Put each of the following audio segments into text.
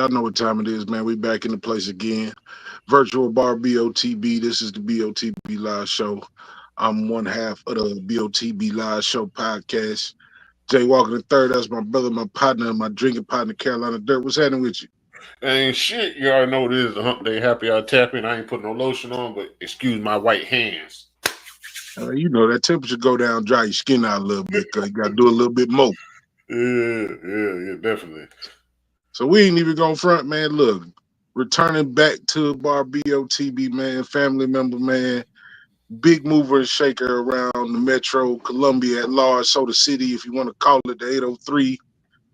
y'all know what time it is, man. We back in the place again. Virtual Bar BOTB. This is the BOTB Live Show. I'm one half of the BOTB Live Show podcast. Jay Walker the third. That's my brother, my partner, my drinking partner, Carolina Dirt. What's happening with you? Ain't shit. You already know this is a hump day. Happy hour tapping. I ain't putting no lotion on, but excuse my white hands. You know that temperature go down, dry your skin out a little bit, because you got to do a little bit more. Yeah, definitely. So we ain't even going front, man. Look, returning back to Bar BOTB, man, family member, man. Big mover and shaker around the Metro, Columbia at large, Soda City, if you want to call it, the 803.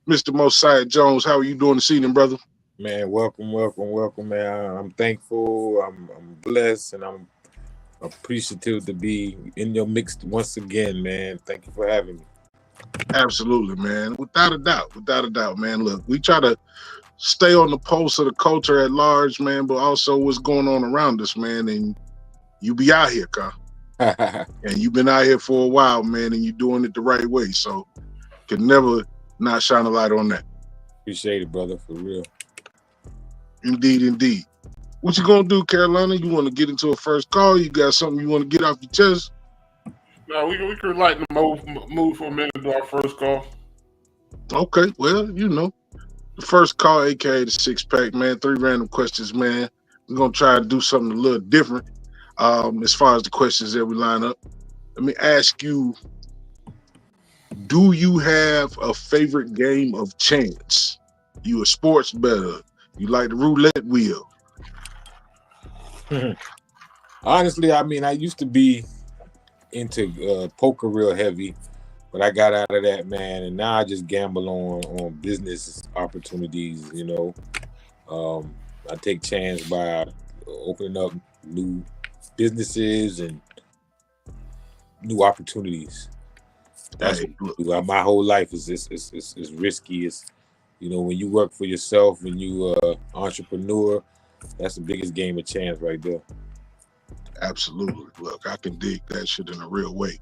Mr. Mosiah Jones, how are you doing this evening, brother? Man, welcome, man. I'm thankful, I'm blessed, and I'm appreciative to be in your mix once again, man. Thank you for having me. Absolutely, man. Without a doubt, man. Look, we try to stay on the pulse of the culture at large, man, but also what's going on around us, man. And you be out here, Kyle. And you've been out here for a while, man, and you're doing it the right way. So can never not shine a light on that. Appreciate it, brother, for real. Indeed. What you gonna do, Carolina? You want to get into a first call? You got something you want to get off your chest? No, we could lighten the move for a minute to do our first call. Okay, well, you know, the first call, aka the six pack, man. 3 random questions, man. We're gonna try to do something a little different. As far as the questions that we line up, let me ask you: do you have a favorite game of chance? You a sports bettor? You like the roulette wheel? Honestly, I mean, I used to be into poker real heavy, but I got out of that, man, and now I just gamble on business opportunities. You know, I take chance by opening up new businesses and new opportunities. That's what my whole life is. It's risky. It's, you know, when you work for yourself and you entrepreneur, that's the biggest game of chance right there. Absolutely. Look, I can dig that shit in a real way.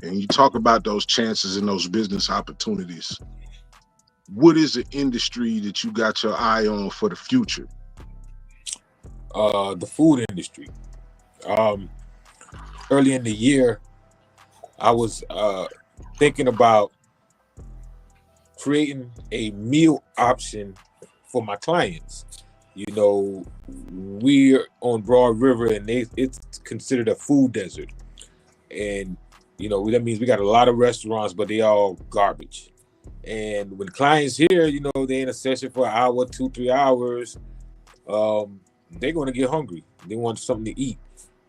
And you talk about those chances and those business opportunities. What is the industry that you got your eye on for the future? The food industry. Early in the year, I was thinking about creating a meal option for my clients. You know, we're on Broad River, and it's considered a food desert. And, you know, that means we got a lot of restaurants, but they all garbage. And when clients here, you know, they're in a session for an hour, 2-3 hours, they're going to get hungry. They want something to eat.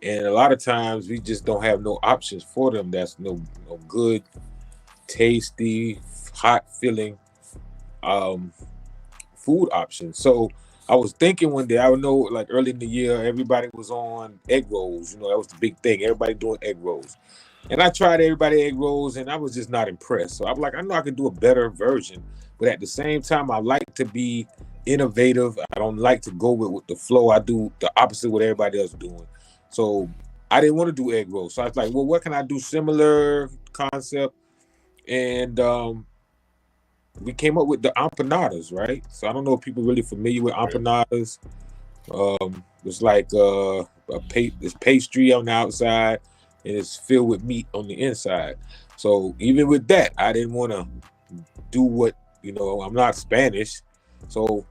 And a lot of times we just don't have no options for them. That's no good, tasty, hot filling food options. So I was thinking one day, I would know, like early in the year, everybody was on egg rolls. You know, that was the big thing. Everybody doing egg rolls. And I tried everybody egg rolls, and I was just not impressed. So I'm like, I know I can do a better version. But at the same time, I like to be innovative. I don't like to go with the flow. I do the opposite of what everybody else is doing. So I didn't want to do egg rolls. So I was like, well, what can I do similar concept? And we came up with the empanadas, right? So I don't know if people are really familiar with empanadas. It's like it's pastry on the outside, and it's filled with meat on the inside. So even with that, I didn't want to do what, you know, I'm not Spanish. So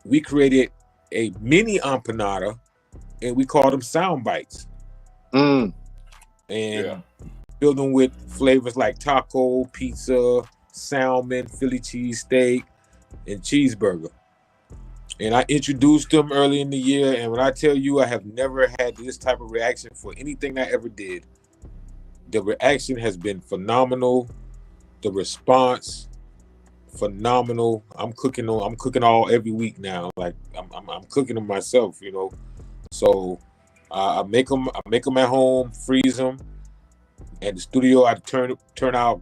we created a mini empanada, and we called them sound bites. And filled them with flavors like taco, pizza, salmon, Philly cheesesteak, and cheeseburger. And I introduced them early in the year, and when I tell you I have never had this type of reaction for anything I ever did, the reaction has been phenomenal. The response, phenomenal. I'm cooking all every week now. Like I'm cooking them myself, you know. So I make them at home, freeze them. At the studio, I turn out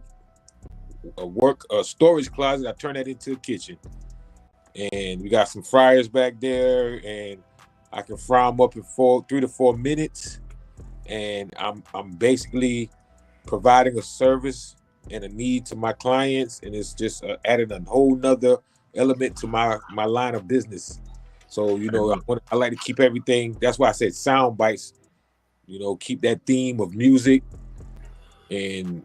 a storage closet. I turn that into a kitchen, and we got some fryers back there, and I can fry them up in 3 to 4 minutes. And I'm basically providing a service and a need to my clients, and it's just added a whole nother element to my line of business. So I like to keep everything. That's why I said sound bites. Keep that theme of music, and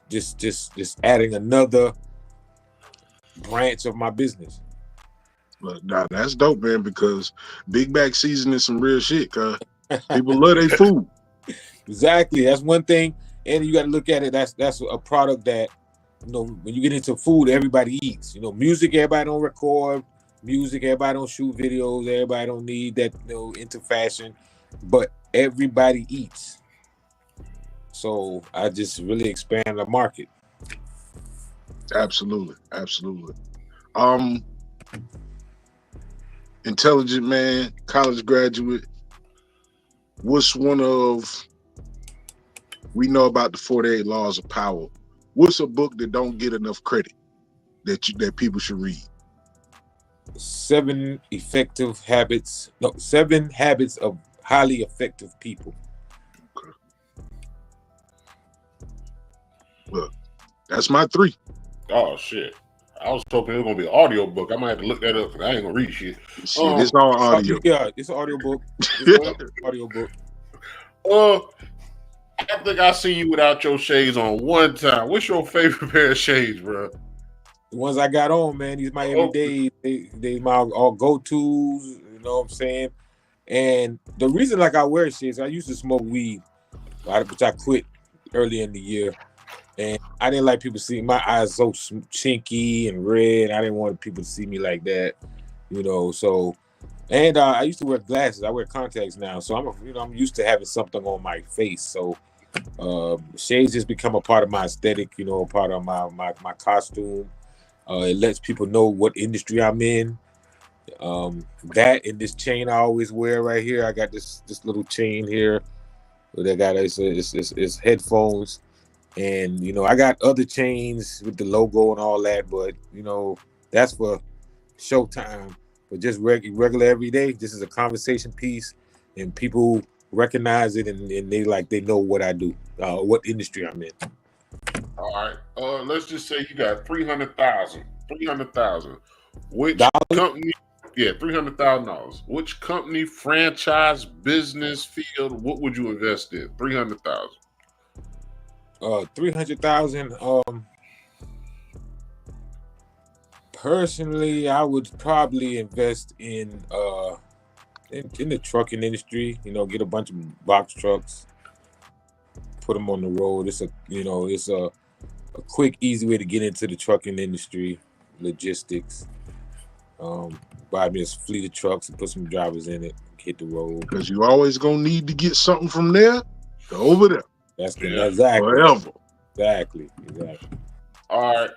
just adding another branch of my business. But nah, that's dope, man, because Big Back season is some real shit, cuz people love their food. Exactly. That's one thing. And you got to look at it. That's a product that, when you get into food, everybody eats. Music, everybody don't record music, everybody don't shoot videos, everybody don't need that, into fashion, but everybody eats. So I just really expand the market. Absolutely. Intelligent man, college graduate. What's one of, we know about the 48 Laws of Power. What's a book that don't get enough credit that people should read? 7 Habits of Highly Effective People. Okay. Well, that's my 3. Oh shit. I was hoping it was gonna be an audio book. I might have to look that up because I ain't gonna read shit. It's all audio. Yeah, it's an audio book. Audio book. I think I seen you without your shades on one time. What's your favorite pair of shades, bro? The ones I got on, man, these my everyday, they my all go-tos, you know what I'm saying? And the reason I wear shades, I used to smoke weed, which I quit early in the year. And I didn't like people seeing my eyes so chinky and red. I didn't want people to see me like that, so. And I used to wear glasses. I wear contacts now, so I'm used to having something on my face. So shades just become a part of my aesthetic, a part of my costume. It lets people know what industry I'm in. That and this chain I always wear right here. I got this little chain here. That got it's headphones, and I got other chains with the logo and all that. But that's for showtime. But just regular every day, this is a conversation piece, and people recognize it, and they know what I do, what industry I'm in. All right. Let's just say you got $300,000. Which company? Yeah, $300,000. Which company, franchise, business, field? What would you invest in? $300,000. $300,000. Personally, I would probably invest in the trucking industry. Get a bunch of box trucks, put them on the road. It's a quick, easy way to get into the trucking industry, logistics. Buy me a fleet of trucks and put some drivers in it, hit the road. Because you always gonna need to get something from there to over there. That's exactly. Forever. Exactly. All right.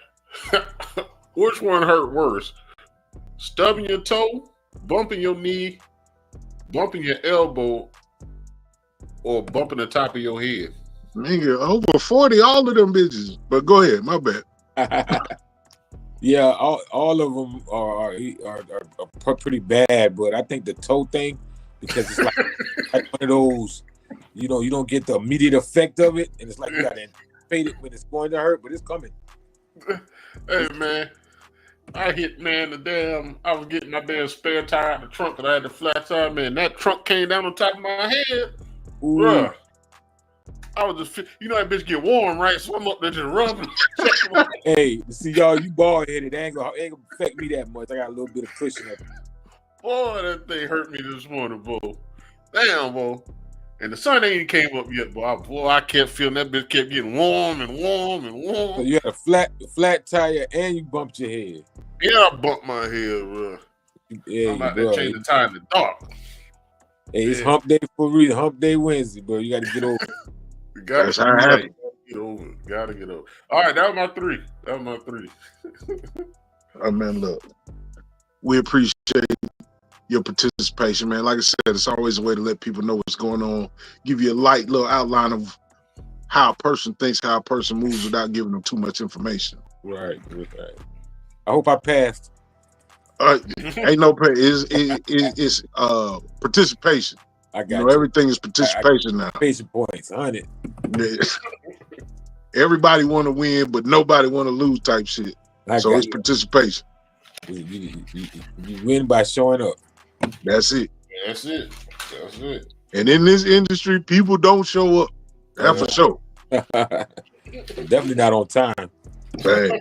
Which one hurt worse? Stubbing your toe, bumping your knee, bumping your elbow, or bumping the top of your head? Nigga, over 40, all of them bitches. But go ahead, my bad. Yeah, all of them are pretty bad, but I think the toe thing, because it's like one of those, you don't get the immediate effect of it, and it's like you got to anticipate it when it's going to hurt, but it's coming. Hey, man. I was getting my damn spare tire out the trunk, and I had the flat tire, man. That trunk came down on top of my head. Bruh. I was just, that bitch get warm, right? So I'm up there just rubbing. Hey, see, y'all, you bald-headed. It ain't gonna affect me that much. I got a little bit of cushion up. Boy, that thing hurt me this morning, boy. Damn, boy. And the sun ain't came up yet, boy. I kept feeling that bitch kept getting warm and warm and warm. So you had a flat tire and you bumped your head. Yeah, I bumped my head, bro. Yeah, I'm about to change the tire in the dark. Hey, it's hump day for a reason. Hump day Wednesday, bro. You got to get over it. That's how it happens. Gotta get over. All right, that was my 3. Oh, man, look. We appreciate your participation, man. Like I said, it's always a way to let people know what's going on. Give you a light little outline of how a person thinks, how a person moves without giving them too much information. Right. I hope I passed. Ain't no pay. It's participation. I got you. Everything is participation now. Participation points, 100. Everybody want to win, but nobody want to lose type shit. So it's participation. You win by showing up. That's it. That's it. That's it. And in this industry, people don't show up. That's for sure. Definitely not on time. Bang.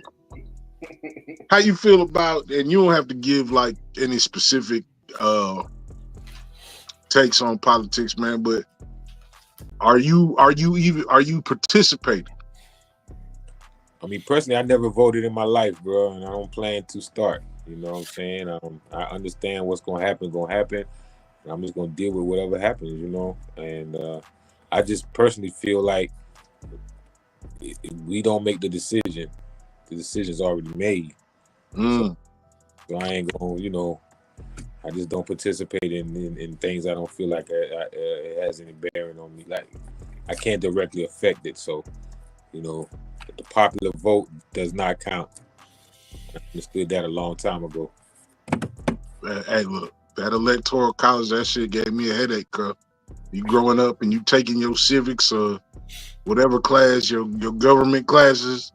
How you feel about, and you don't have to give like any specific takes on politics, man, but are you participating? I mean, personally, I never voted in my life, bro, and I don't plan to start. You know what I'm saying? I understand what's gonna happen, and I'm just gonna deal with whatever happens, you know. And I just personally feel like if we don't make the decision's already made. So I ain't gonna, you know, I just don't participate in things I don't feel like it has any bearing on me. Like I can't directly affect it, so you know, the popular vote does not count. I understood that a long time ago. Hey, look, that electoral college, that shit gave me a headache, girl. You growing up and you taking your civics or whatever class, your government classes,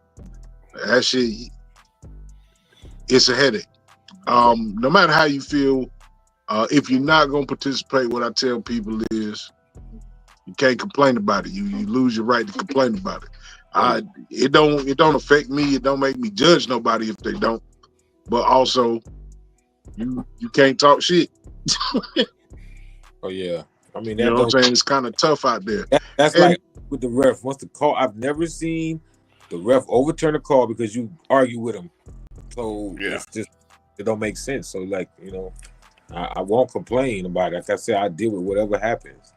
that shit, it's a headache. No matter how you feel, if you're not gonna participate, what I tell people is you can't complain about it. You lose your right to complain about it. It don't affect me. It don't make me judge nobody if they don't. But also, you can't talk shit. Oh yeah, I mean you know what I'm saying. It's kind of tough out there. That's like with the ref. Once the call, I've never seen the ref overturn a call because you argue with him. So it's just it don't make sense. So like you know, I won't complain about it. Like I said, I deal with whatever happens.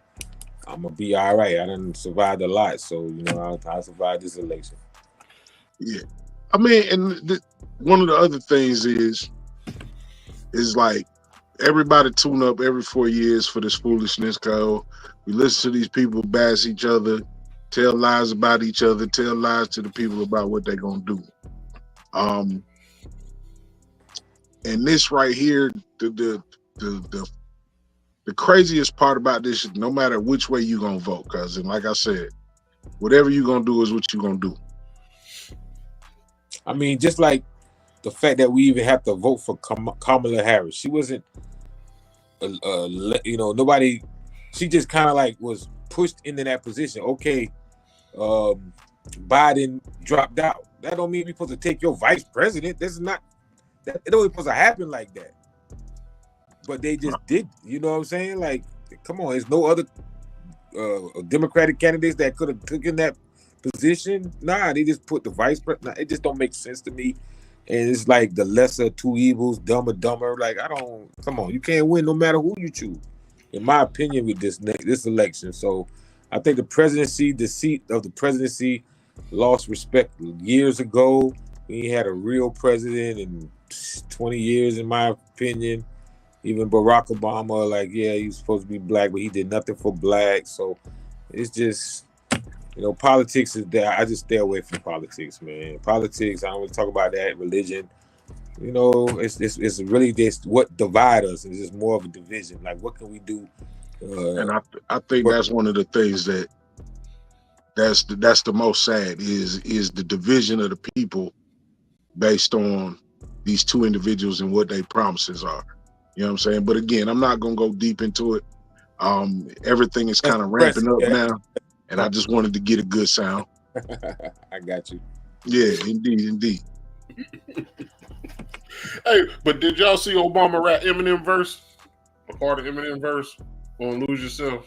I'm gonna be all right. I done survived a lot, so you know I survived this election. Yeah, I mean, and one of the other things is like everybody tune up every 4 years for this foolishness. Cause we listen to these people bash each other, tell lies about each other, tell lies to the people about what they're gonna do. And this right here, the craziest part about this is no matter which way you're gonna vote, cousin, like I said, whatever you're gonna do is what you're gonna do. I mean, just like the fact that we even have to vote for Kamala Harris. She wasn't, you know, nobody, she just kind of like was pushed into that position. Okay, Biden dropped out. That don't mean we're supposed to take your vice president. This is not, it don't supposed to happen like that. But they just did, you know what I'm saying? Like, come on, there's no other Democratic candidates that could have taken that position. Nah, they just put the vice president. Nah, it just don't make sense to me. And it's like the lesser two evils, dumber. Like, come on, you can't win no matter who you choose. In my opinion, with this election. So I think the seat of the presidency lost respect years ago. We had a real president in 20 years, in my opinion. Even Barack Obama, like, yeah, he was supposed to be black, but he did nothing for black. So it's just, you know, politics is there. I just stay away from politics, man. Politics, I don't really talk about that. Religion, you know, it's really this what divide us. It's just more of a division. Like, what can we do? And I think that's one of the things that's the most sad is the division of the people based on these two individuals and what their promises are. You know what I'm saying? But again, I'm not gonna go deep into it. Everything is kind of ramping up now, and I just wanted to get a good sound. I got you. Yeah, indeed. Hey, but did y'all see Obama rap Eminem verse? A part of Eminem verse on "Lose Yourself"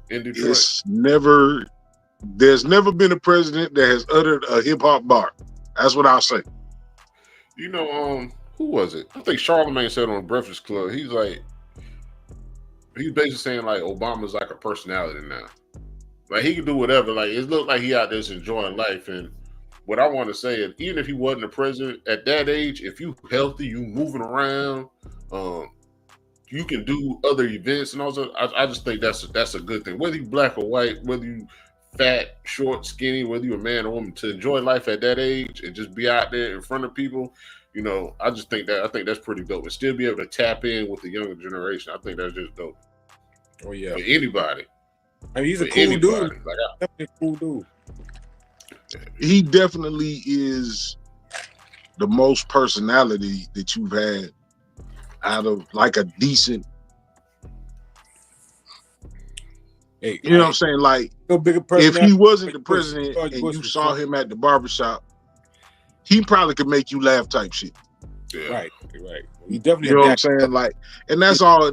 in Detroit. There's never been a president that has uttered a hip hop bar. That's what I'll say. You know, who was it? I think Charlamagne said on Breakfast Club. He's basically saying like Obama's like a personality now. Like he can do whatever. Like it looked like he out there just enjoying life. And what I want to say is, even if he wasn't a president at that age, if you healthy, you moving around, you can do other events and also. I just think that's a good thing. Whether you black or white, whether you fat, short, skinny, whether you're a man or woman, to enjoy life at that age and just be out there in front of people. You know, I think that's pretty dope. And still be able to tap in with the younger generation. I think that's just dope. Oh yeah. For anybody. I mean, he's a cool dude. Definitely a cool dude. He definitely is the most personality that you've had out of like a decent, Hey, you know what I'm saying? Like, no bigger if personality. he wasn't the George president Bush and you was saw him at the barbershop, he probably could make you laugh type shit. Yeah. Right. He definitely You know what I'm adapted. saying? Like, and that's all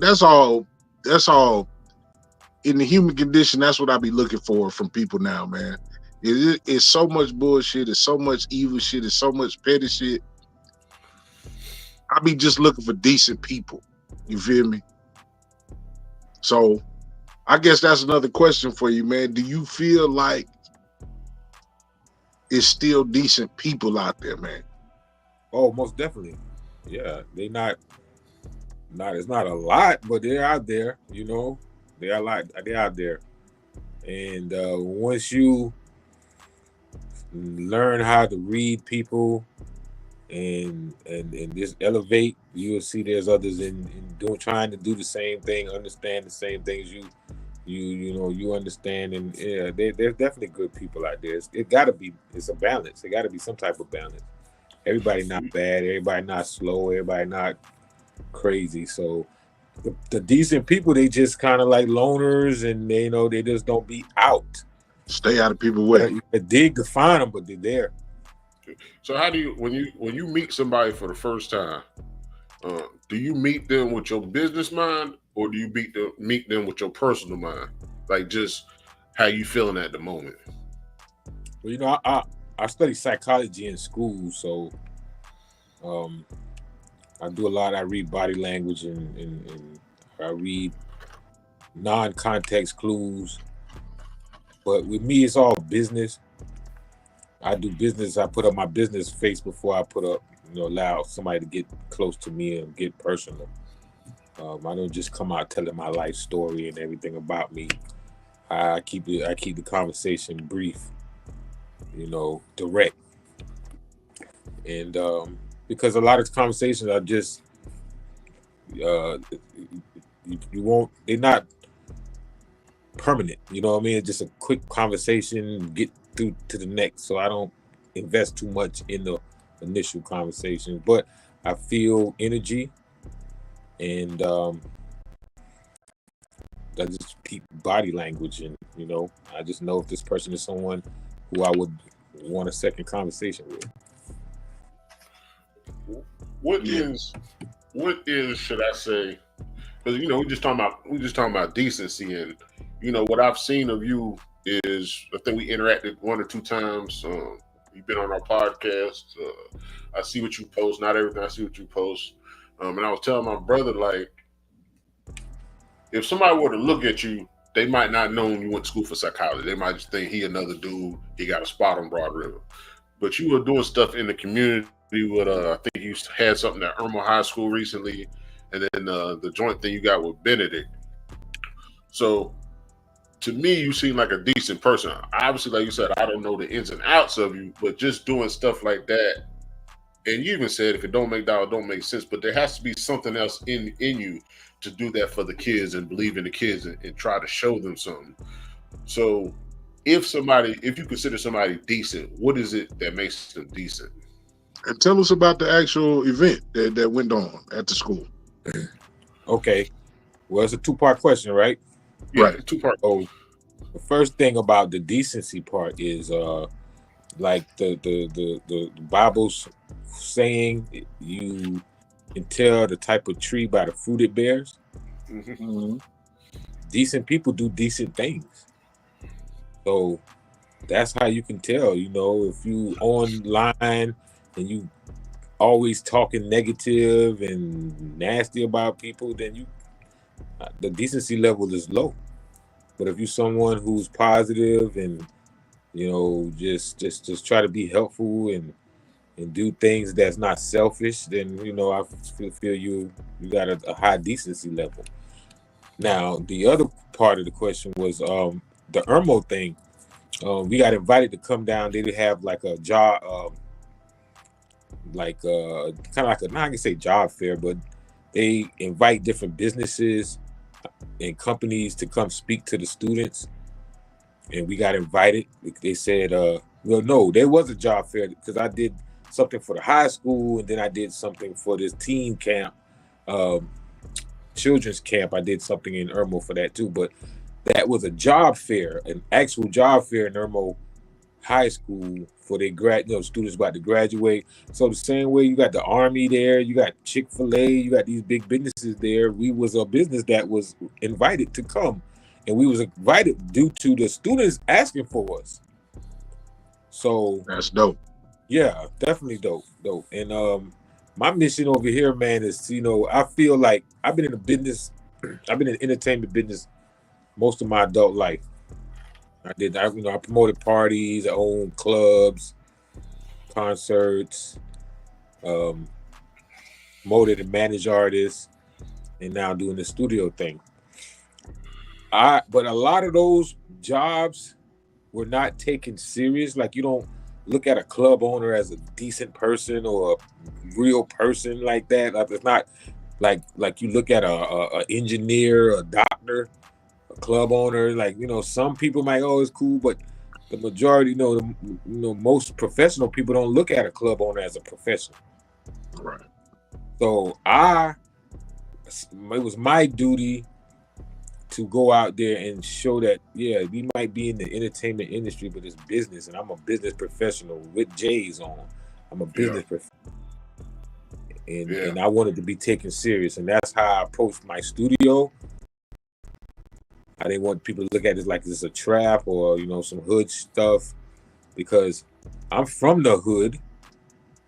in the human condition. That's what I be looking for from people now, man. It's so much bullshit, it's so much evil shit, it's so much petty shit. I be just looking for decent people. You feel me? So I guess that's another question for you, man. Do you feel like it's still decent people out there, man? Oh, most definitely. Yeah, it's not a lot, but they're out there, you know. They're out there. And once you learn how to read people and just elevate, you'll see there's others in trying to do the same thing, understand the same things you understand, and yeah, there's definitely good people out there. It's a balance. It gotta be some type of balance. Everybody not bad, everybody not slow, everybody not crazy. So the decent people, they just kind of like loners, and they just don't be out. Stay out of people's way. You can dig to find them, but they're there. So how do you when you meet somebody for the first time, do you meet them with your business mind, or do you meet them with your personal mind? Like, just how you feeling at the moment? Well, I study psychology in school, so I do a lot. I read body language and I read non-context clues. But with me, it's all business. I do business. I put up my business face before I put up, allow somebody to get close to me and get personal. I don't just come out telling my life story and everything about me. I keep the conversation brief, direct. And because a lot of conversations are just they're not permanent. You know what I mean? It's just a quick conversation, get through to the next. So I don't invest too much in the initial conversation, but I feel energy, and I just keep body language, and I just know if this person is someone who I would want a second conversation with. What is should I say? Because we're just talking about decency, and what I've seen of you is, I think we interacted 1 or 2 times. You've been on our podcast. I see what you post. Not everything I see what you post. And I was telling my brother, like, if somebody were to look at you, they might not know you went to school for psychology. They might just think he another dude. He got a spot on Broad River. But you were doing stuff in the community with, I think you had something at Irma High School recently, and then the joint thing you got with Benedict. So to me, you seem like a decent person. Obviously, like you said, I don't know the ins and outs of you, but just doing stuff like that, and you even said if it don't make dollar, it don't make sense. But there has to be something else in you to do that for the kids and believe in the kids and try to show them something. So if you consider somebody decent, what is it that makes them decent? And tell us about the actual event that went on at the school. Okay. Well, it's a 2-part question, right? Yeah, right. 2-part. Oh, the first thing about the decency part is like the Bible's saying, you can tell the type of tree by the fruit it bears. Mm-hmm. Decent people do decent things. So that's how you can tell, if you online and you always talking negative and nasty about people, then the decency level is low. But if you're someone who's positive and just try to be helpful and do things that's not selfish, then I feel you got a high decency level. Now the other part of the question was the Irmo thing. We got invited to come down. They did have like a job, kind of like not I can say job fair, but they invite different businesses and companies to come speak to the students, and we got invited. They said, well, no, there was a job fair because I did something for the high school, and then I did something for this teen camp, children's camp. I did something in Irmo for that too, but that was a job fair, an actual job fair in Irmo High School for their students about to graduate. So the same way you got the Army there, you got Chick-fil-A, you got these big businesses there. We was a business that was invited to come, and we was invited due to the students asking for us. So that's dope. Yeah, definitely dope. And my mission over here, man, is I feel like I've been in the entertainment business most of my adult life. I promoted parties, I owned clubs, concerts, promoted and managed artists, and now doing the studio thing. But a lot of those jobs were not taken serious. Like, you don't look at a club owner as a decent person or a real person like that. Like, it's not like you look at a engineer, a doctor, a club owner. Like, some people might, it's cool, but the majority, most professional people don't look at a club owner as a professional. Right. So it was my duty to go out there and show that, we might be in the entertainment industry, but it's business, and I'm a business professional with J's on. I'm a business professional. And I wanted to be taken serious, and that's how I approached my studio. I didn't want people to look at it like it's a trap or, some hood stuff, because I'm from the hood.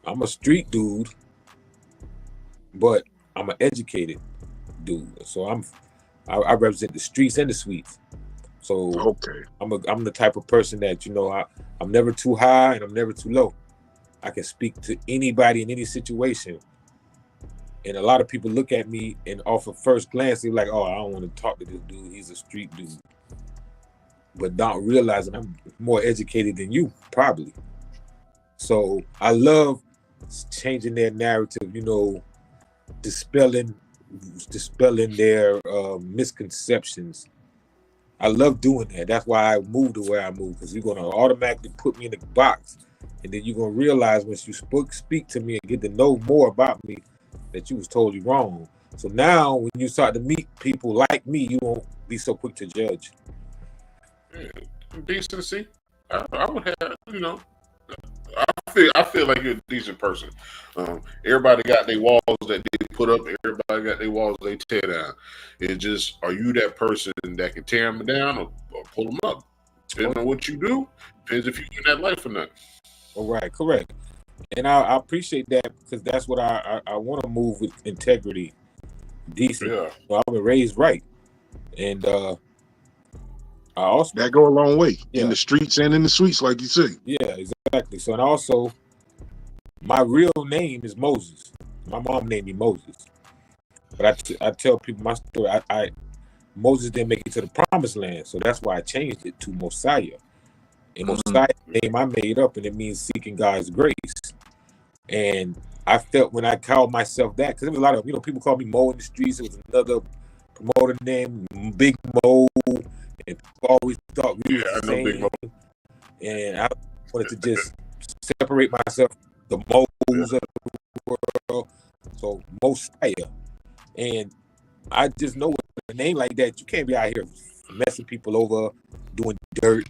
I'm a street dude, but I'm an educated dude. So I represent the streets and the suites. So okay, I'm the type of person that, I'm never too high and I'm never too low. I can speak to anybody in any situation. And a lot of people look at me and off of first glance, they're like, oh, I don't want to talk to this dude. He's a street dude. But not realizing I'm more educated than you, probably. So I love changing their narrative, dispelling their misconceptions. I love doing that. That's why I moved the way I moved, because you're going to automatically put me in a box. And then you're going to realize once you speak to me and get to know more about me, that you was totally wrong. So now when you start to meet people like me, you won't be so quick to judge. Decency. I would have, I feel like you're a decent person. Everybody got their walls that they put up. Everybody got their walls they tear down. It's just, are you that person that can tear them down or pull them up? Depending on what you do, depends if you in that life or not. All right, correct. And I appreciate that, because that's what I want to move with integrity, decent. Yeah. So I've been raised right, and I also that go a long way in the streets and in the suites, like you say. Yeah, exactly. So, and also, my real name is Moses. My mom named me Moses, but I tell people my story. Moses didn't make it to the promised land, so that's why I changed it to Mosiah. And Mosiah name I made up, and it means seeking God's grace. And I felt when I called myself that, because there was a lot of people called me Mo in the streets. It was another promoter name, Big Mo, and people always thought we were the same. Big Mo. And I wanted to just separate myself from the Mo's of the world. So Mosiah, and I just know with a name like that, you can't be out here messing people over, doing dirt.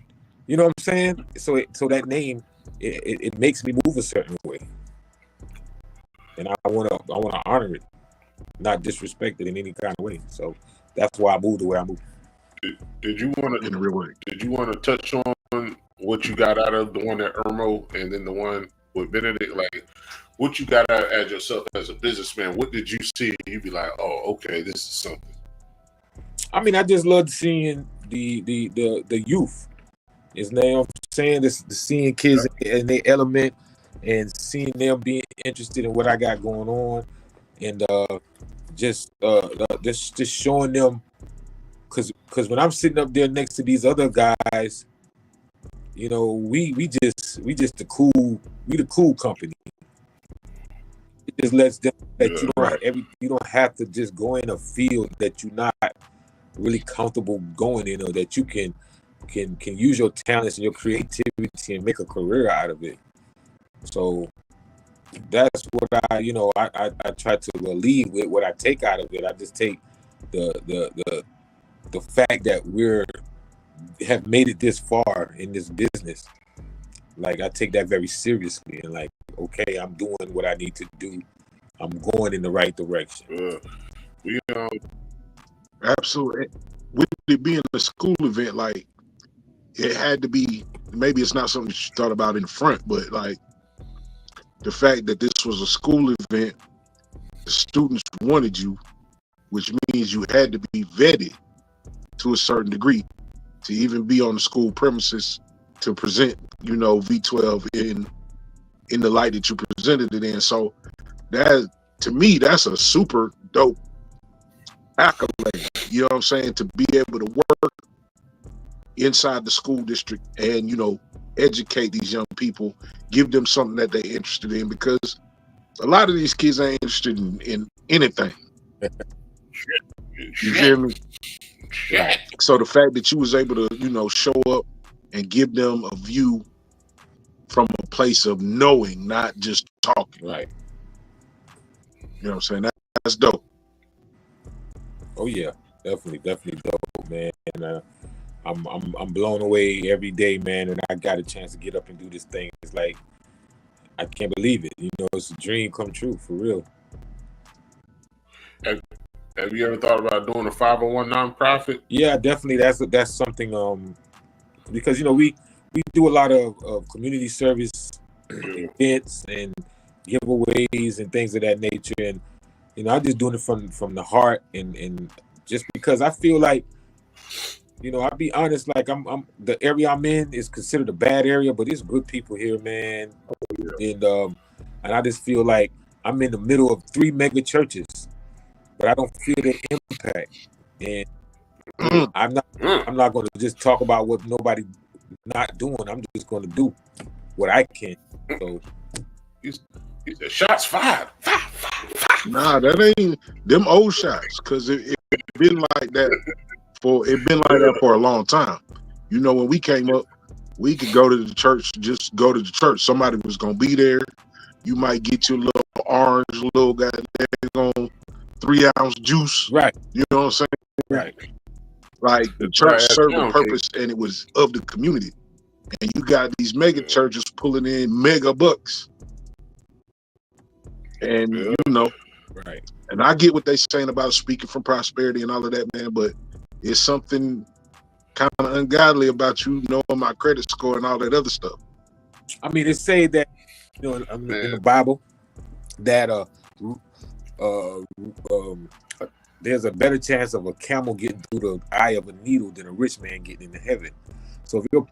You know what I'm saying? So that name, it makes me move a certain way, and I wanna honor it, not disrespect it in any kind of way. So that's why I moved the way I moved. Did you want to in a real way? Did you want to touch on what you got out of the one at Irmo and then the one with Benedict? Like, what you got out as yourself as a businessman? What did you see? You'd be like, oh, okay, this is something. I mean, I just loved seeing the youth. Is now I'm saying this, seeing kids in their element and seeing them being interested in what I got going on, and just showing them, because when I'm sitting up there next to these other guys, we just the cool company. It just lets them that you don't have to just go in a field that you're not really comfortable going in, or that you can use your talents and your creativity and make a career out of it. So that's what I try to leave with. What I take out of it, I just take the fact that have made it this far in this business. Like, I take that very seriously, and like, okay, I'm doing what I need to do. I'm going in the right direction. Absolutely. With it being a school event, like, it had to be, maybe it's not something that you thought about in front, but like the fact that this was a school event, the students wanted you, which means you had to be vetted to a certain degree to even be on the school premises to present, V12 in the light that you presented it in. So that, to me, that's a super dope accolade. You know what I'm saying? To be able to work inside the school district and, educate these young people, give them something that they're interested in, because a lot of these kids ain't interested in anything. You feel me? Right. So the fact that you was able to, show up and give them a view from a place of knowing, not just talking. Right. You know what I'm saying? That's dope. Oh yeah, definitely dope, man. And I'm blown away every day, man. And I got a chance to get up and do this thing. It's like, I can't believe it. It's a dream come true, for real. Have you ever thought about doing a 501 nonprofit? Yeah, definitely. That's something. Because we do a lot of community service events and giveaways and things of that nature, and I'm just doing it from the heart, and just because I feel like, I'll be honest, like I'm the area I'm in is considered a bad area, but there's good people here, man. And I just feel like I'm in the middle of 3 mega churches, but I don't feel the impact. And I'm not going to just talk about what nobody not doing. I'm just going to do what I can. So he said, shots fired. Nah, that ain't them old shots, because it been like that for a long time. When we came up, we could go to the church, just go to the church. Somebody was gonna be there. You might get your little orange, little goddamn 3-ounce juice. right, You know what I'm saying? right. Like, the church served a purpose, and it was of the community. And you got these mega churches pulling in mega bucks. And Right. And I get what they're saying about speaking from prosperity and all of that, man, but it's something kind of ungodly about you knowing my credit score and all that other stuff. I mean, it say that, in the Bible, that there's a better chance of a camel getting through the eye of a needle than a rich man getting into heaven. So if you're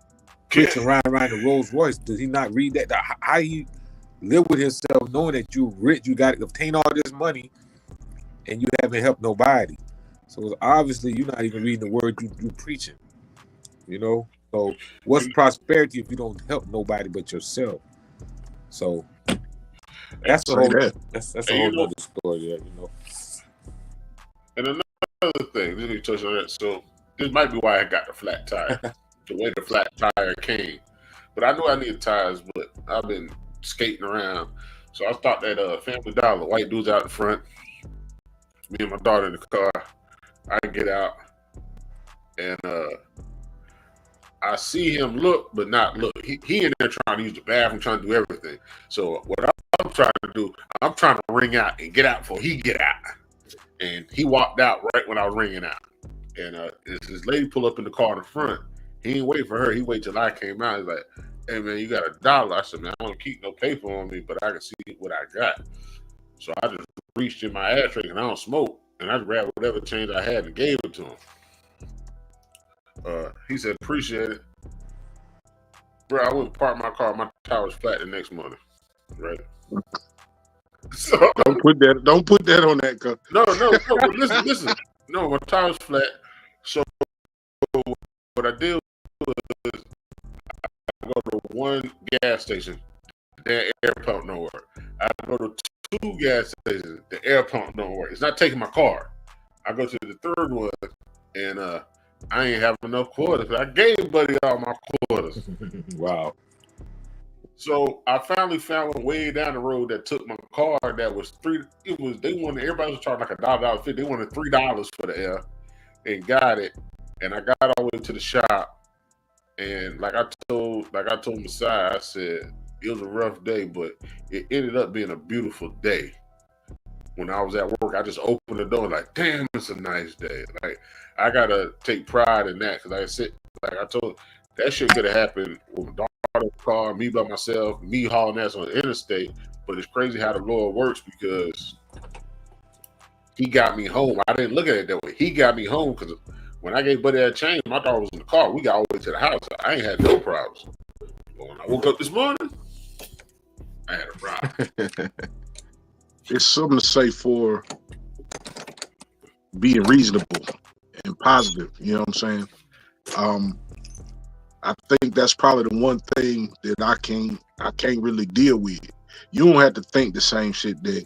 preaching around the Rolls Royce, does he not read that? How he live with himself knowing that you're rich, you got to obtain all this money, and you haven't helped nobody? So obviously you're not even reading the word you're preaching. So what's prosperity if you don't help nobody but yourself? So that's a whole other story. And another thing, let me touch on that. So this might be why I got the flat tire, the way the flat tire came. But I knew I needed tires, but I've been skating around. So I stopped at Family Dollar. White dude's out in front. Me and my daughter in the car. I get out, and I see him look, but not look. He in there trying to use the bathroom, trying to do everything. So what I'm trying to do, I'm trying to ring out and get out before he get out. And he walked out right when I was ringing out. And this lady pull up in the car in the front. He ain't wait for her. He wait till I came out. He's like, hey, man, you got $1. I said, man, I don't keep no paper on me, but I can see what I got. So I just reached in my ashtray, and I don't smoke. And I grabbed whatever change I had and gave it to him. He said, appreciate it. Bro, I went and parked my car. My tire was flat the next morning. Right? So don't put that on that car. No, listen. No, my tire was flat. So what I did was I go to one gas station, the air pump don't work. I go to 2 gas stations, the air pump don't work. It's not taking my car. I go to the 3rd one, and I ain't have enough quarters. I gave Buddy all my quarters. Wow. So I finally found one way down the road that took my car that was $3. They wanted, everybody was charging like $1.50. They wanted $3 for the air, and got it. And I got all the way to the shop, and like I told Messiah, I said it was a rough day, but it ended up being a beautiful day. When I was at work, I just opened the door like, damn, it's a nice day. Like, I gotta take pride in that, because I said, like I told, that shit could have happened with my daughter's car, me by myself, me hauling ass on the interstate. But it's crazy how the Lord works, because He got me home. I didn't look at it that way. He got me home, because when I gave Buddy that change, my daughter was in the car. We got all the way to the house. I ain't had no problems. But when I woke up this morning, I had a problem. It's something to say for being reasonable and positive. You know what I'm saying? I think that's probably the one thing that I can't really deal with. You don't have to think the same shit that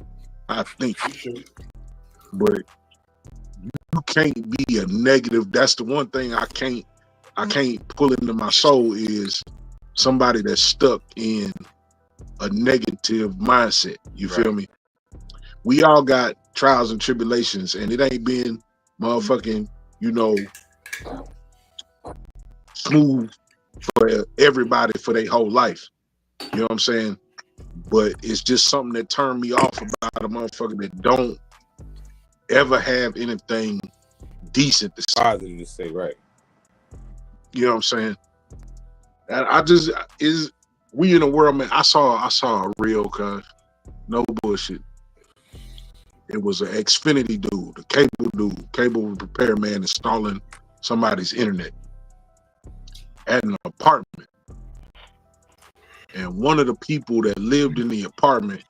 I think, but you can't be a negative. That's the one thing I can't pull into my soul, is somebody that's stuck in a negative mindset. You feel me? We all got trials and tribulations, and it ain't been motherfucking, smooth for everybody for their whole life. You know what I'm saying? But it's just something that turned me off about a motherfucker that don't ever have anything decent to say. Positive to say, right? You know what I'm saying? And we in a world, man. I saw a real, cuz, no bullshit. It was an Xfinity dude, a cable repair man, installing somebody's internet at an apartment. And one of the people that lived in the apartment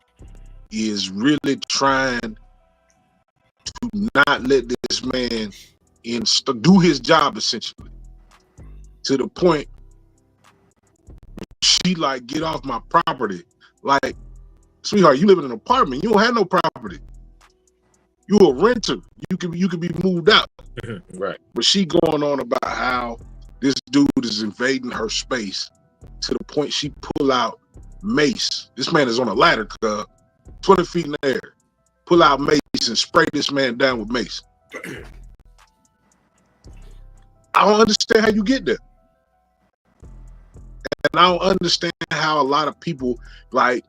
is really trying to not let this man do his job, essentially. To the point, she like, get off my property. Like, sweetheart, you live in an apartment. You don't have no property. You a renter. You can be moved out. Right. But she going on about how this dude is invading her space, to the point she pull out mace. This man is on a ladder, 20 feet in the air. Pull out mace and spray this man down with mace. I don't understand how you get there. And I don't understand how a lot of people, like,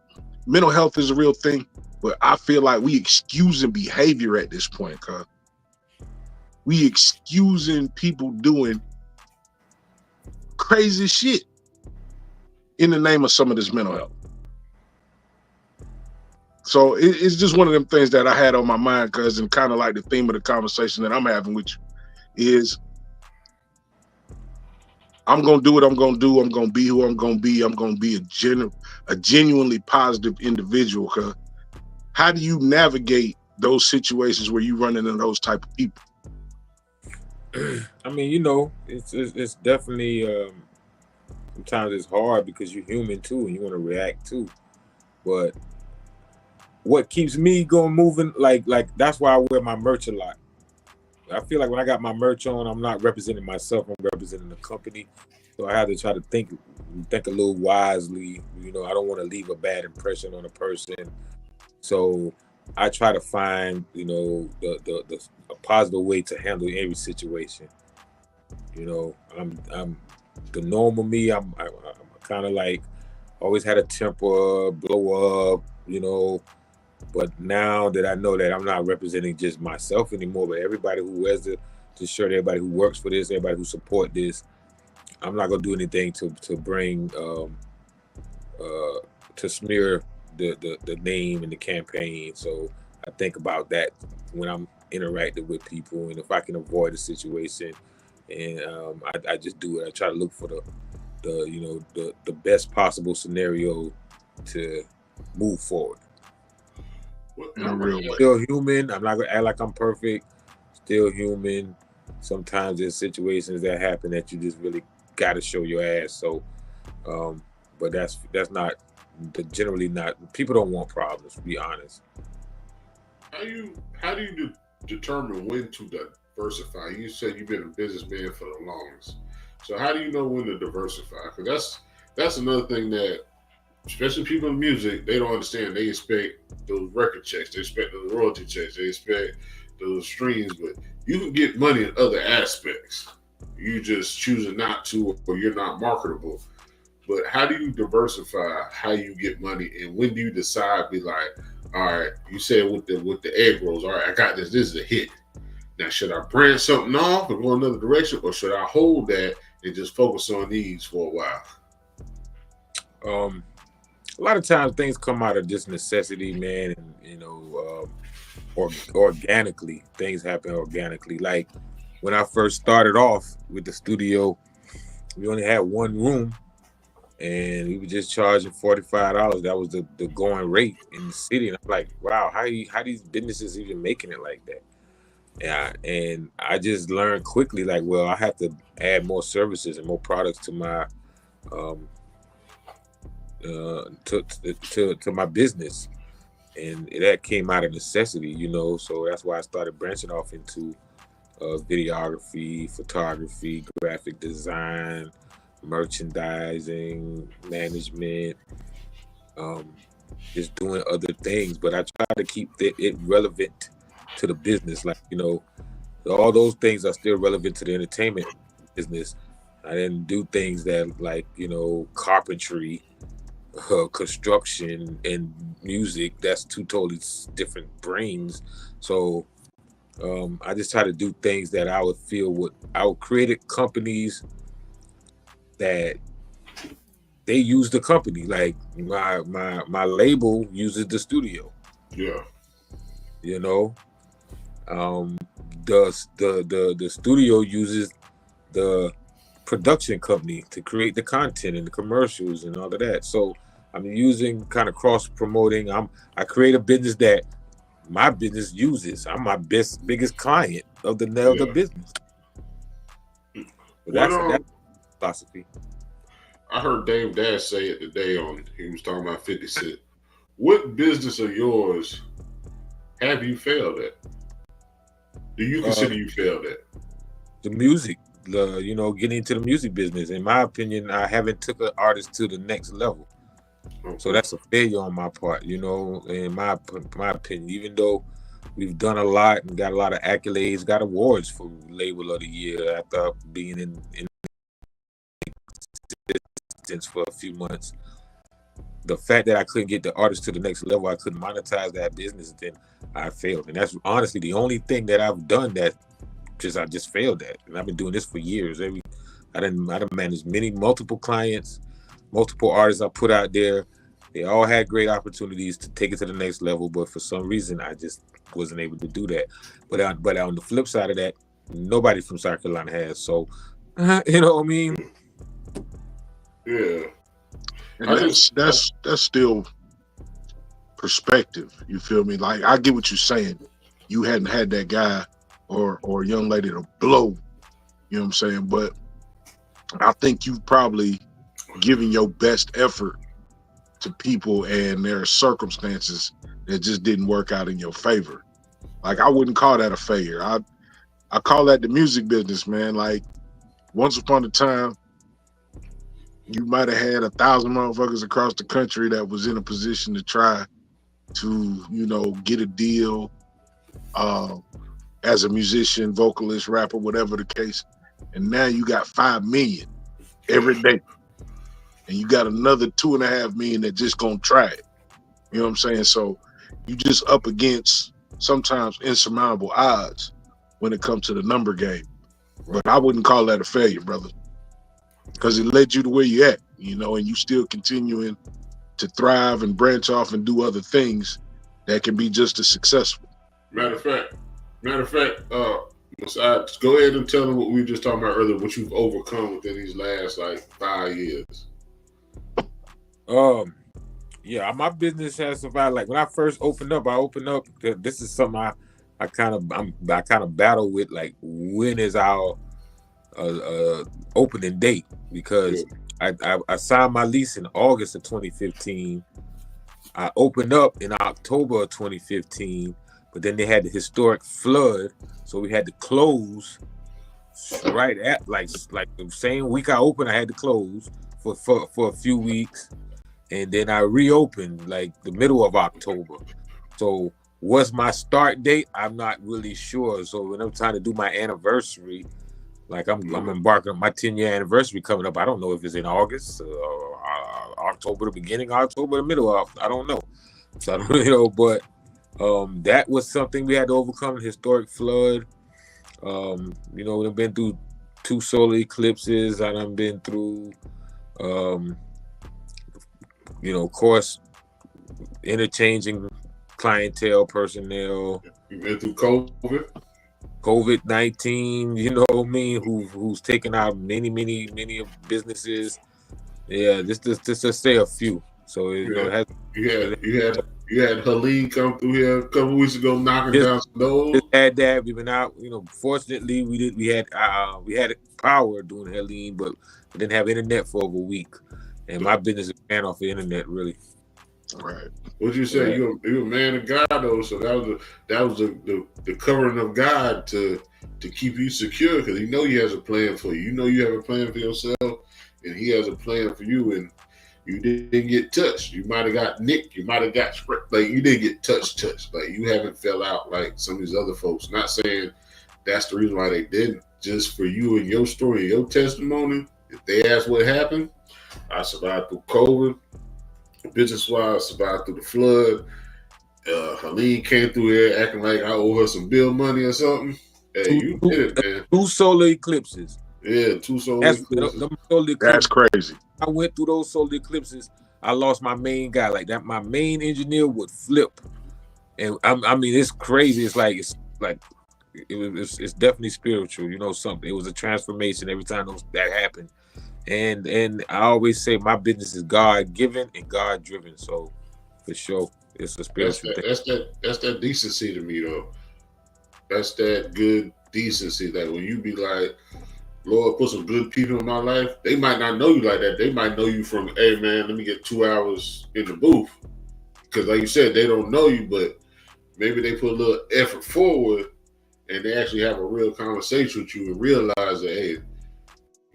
mental health is a real thing, but I feel like we excusing behavior at this point, cuz. We excusing people doing crazy shit in the name of some of this mental health. So it's just one of them things that I had on my mind, cuz, and kind of like the theme of the conversation that I'm having with you is, I'm going to do what I'm going to do. I'm going to be who I'm going to be. I'm going to be a genuinely positive individual. Cause how do you navigate those situations where you run into those type of people? I mean, it's definitely, sometimes it's hard because you're human too, and you want to react too. But what keeps me moving, like that's why I wear my merch a lot. I feel like when I got my merch on, I'm not representing myself, I'm representing the company. So I have to try to think a little wisely. I don't want to leave a bad impression on a person. So I try to find, a positive way to handle every situation. I'm the normal me. I'm kind of like, always had a temper, blow up, But now that I know that I'm not representing just myself anymore, but everybody who wears the shirt, everybody who works for this, everybody who support this, I'm not gonna do anything to bring to smear the name and the campaign. So I think about that when I'm interacting with people, and if I can avoid a situation, and I just do it. I try to look for the best possible scenario to move forward. Still human. I'm not gonna act like I'm perfect. Still human. Sometimes there's situations that happen that you just really gotta show your ass. So, but that's not generally not. People don't want problems. To be honest. How do you determine when to diversify? You said you've been a businessman for the longest. So how do you know when to diversify? Because that's another thing that especially people in music, they don't understand. They expect those record checks, they expect those royalty checks, they expect those streams, but you can get money in other aspects. You just choosing not to, or you're not marketable. But how do you diversify how you get money, and when do you decide? Be like, all right, you said with the egg rolls, all right, I got this. This is a hit. Now, should I branch something off and go another direction, or should I hold that and just focus on these for a while? A lot of times things come out of just necessity, man, and or organically. Things happen organically. Like when I first started off with the studio, we only had one room, and we were just charging $45. That was the going rate in the city. And I'm like, wow, how these businesses even making it like that? Yeah, and I just learned quickly, like, well, I have to add more services and more products to my to my business, and that came out of necessity, So that's why I started branching off into videography, photography, graphic design, merchandising, management, just doing other things. But I try to keep it relevant to the business, like all those things are still relevant to the entertainment business. I didn't do things that like carpentry, construction, and music. That's two totally different brains. So I just try to do things that I would feel I would create companies that they use the company. Like my label uses the studio. Yeah. The studio uses the production company to create the content and the commercials and all of that. So I'm using kind of cross promoting. I create a business that my business uses. I'm my biggest client of the business. But that's philosophy. I heard Dave Dash say it today he was talking about 50 Cent. What business of yours have you failed at? Do you consider you failed at? The music, getting into the music business. In my opinion, I haven't took an artist to the next level. Okay. So that's a failure on my part, in my opinion. Even though we've done a lot and got a lot of accolades, got awards for Label of the Year after being in existence for a few months. The fact that I couldn't get the artist to the next level, I couldn't monetize that business, then I failed. And that's honestly the only thing that I've done that I just failed at. And I've been doing this for years. I done managed multiple clients, multiple artists I put out there. They all had great opportunities to take it to the next level, but for some reason I just wasn't able to do that. But on the flip side of that, nobody from South Carolina has. So, you know what I mean? Yeah. And that's still perspective. You feel me? Like, I get what you're saying. You hadn't had that guy or young lady to blow, you know what I'm saying? But I think you've probably given your best effort to people, and there are circumstances that just didn't work out in your favor. Like, I wouldn't call that a failure. I call that the music business, man. Like, once upon a time, you might have had 1,000 motherfuckers across the country that was in a position to try to, get a deal as a musician, vocalist, rapper, whatever the case. And now you got 5 million every day. And you got another 2.5 million that just gonna try it. You know what I'm saying? So you just up against sometimes insurmountable odds when it comes to the number game. But I wouldn't call that a failure, brother. Because it led you to where you at, and you still continuing to thrive and branch off and do other things that can be just as successful. Matter of fact, besides, go ahead and tell them what we were just talking about earlier, what you've overcome within these last 5 years. Yeah, my business has survived. Like when I first opened up, this is something I kind of battle with, like, when is our opening date? Because I signed my lease in August of 2015. I opened up in October of 2015, but then they had the historic flood, so we had to close right at like the same week I opened. I had to close for a few weeks, and then I reopened like the middle of October. So what's my start date? I'm not really sure. So when I'm trying to do my anniversary, like I'm embarking on my 10-year anniversary coming up. I don't know if it's in August, October, the beginning of October, the middle of, I don't know. So I don't really know, but that was something we had to overcome, historic flood. We've been through 2 solar eclipses. I done been through, of course, interchanging clientele, personnel. You been through COVID? COVID-19, who's taken out many businesses. Yeah, just to say a few. So you had Helene come through here a couple weeks ago, knocking down some doors. Just had that. We've been out. Fortunately, we had power doing Helene, but we didn't have internet for over a week, and my business ran off the internet really. Right. What you say? You're a man of God though, so that was the covering of God to keep you secure, because He has a plan for you. You have a plan for yourself, and He has a plan for you, and you didn't get touched. You might have got nicked. You might have got like you didn't get touched. Like you haven't fell out like some of these other folks. Not saying that's the reason why they didn't. Just for you and your story, and your testimony. If they ask what happened, I survived through COVID. Business-wise, survived through the flood. Helene came through here acting like I owe her some bill money or something. Hey, you did it, man. 2 solar eclipses. Yeah, 2 solar eclipses. That's crazy. I went through those solar eclipses. I lost my main guy. Like that, my main engineer would flip, and I mean, it's crazy. It's definitely spiritual. Something. It was a transformation every time that happened. And I always say my business is God given and God driven. So for sure, it's a spiritual thing. That's that decency to me though. That's that good decency that when you be like, Lord, put some good people in my life, they might not know you like that. They might know you from, hey man, let me get 2 hours in the booth. Because like you said, they don't know you, but maybe they put a little effort forward and they actually have a real conversation with you and realize that, hey,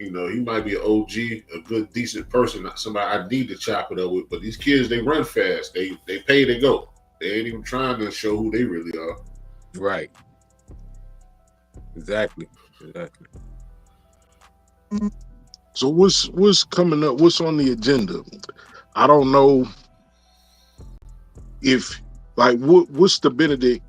he might be an OG, a good, decent person, not somebody I need to chop it up with. But these kids, they run fast. They pay, they go. They ain't even trying to show who they really are. Right. Exactly. So what's coming up? What's on the agenda? I don't know if what's the Benedict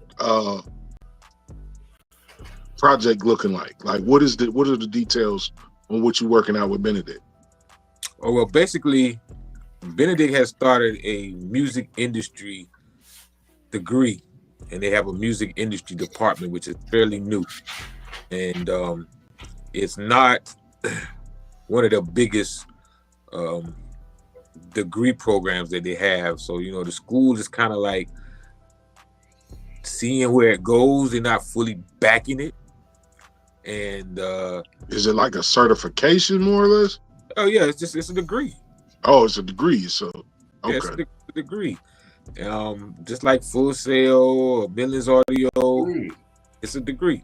project looking like? Like what are the details on what you're working out with Benedict? Oh, well, basically, Benedict has started a music industry degree, and they have a music industry department, which is fairly new. And it's not one of the biggest degree programs that they have. So, the school is kind of like seeing where it goes. They're not fully backing it. And is it like a certification more or less? Oh yeah, it's a degree. Oh, it's a degree. So okay. Yeah, it's a degree. Just like Full Sail or Millions Audio, it's a degree.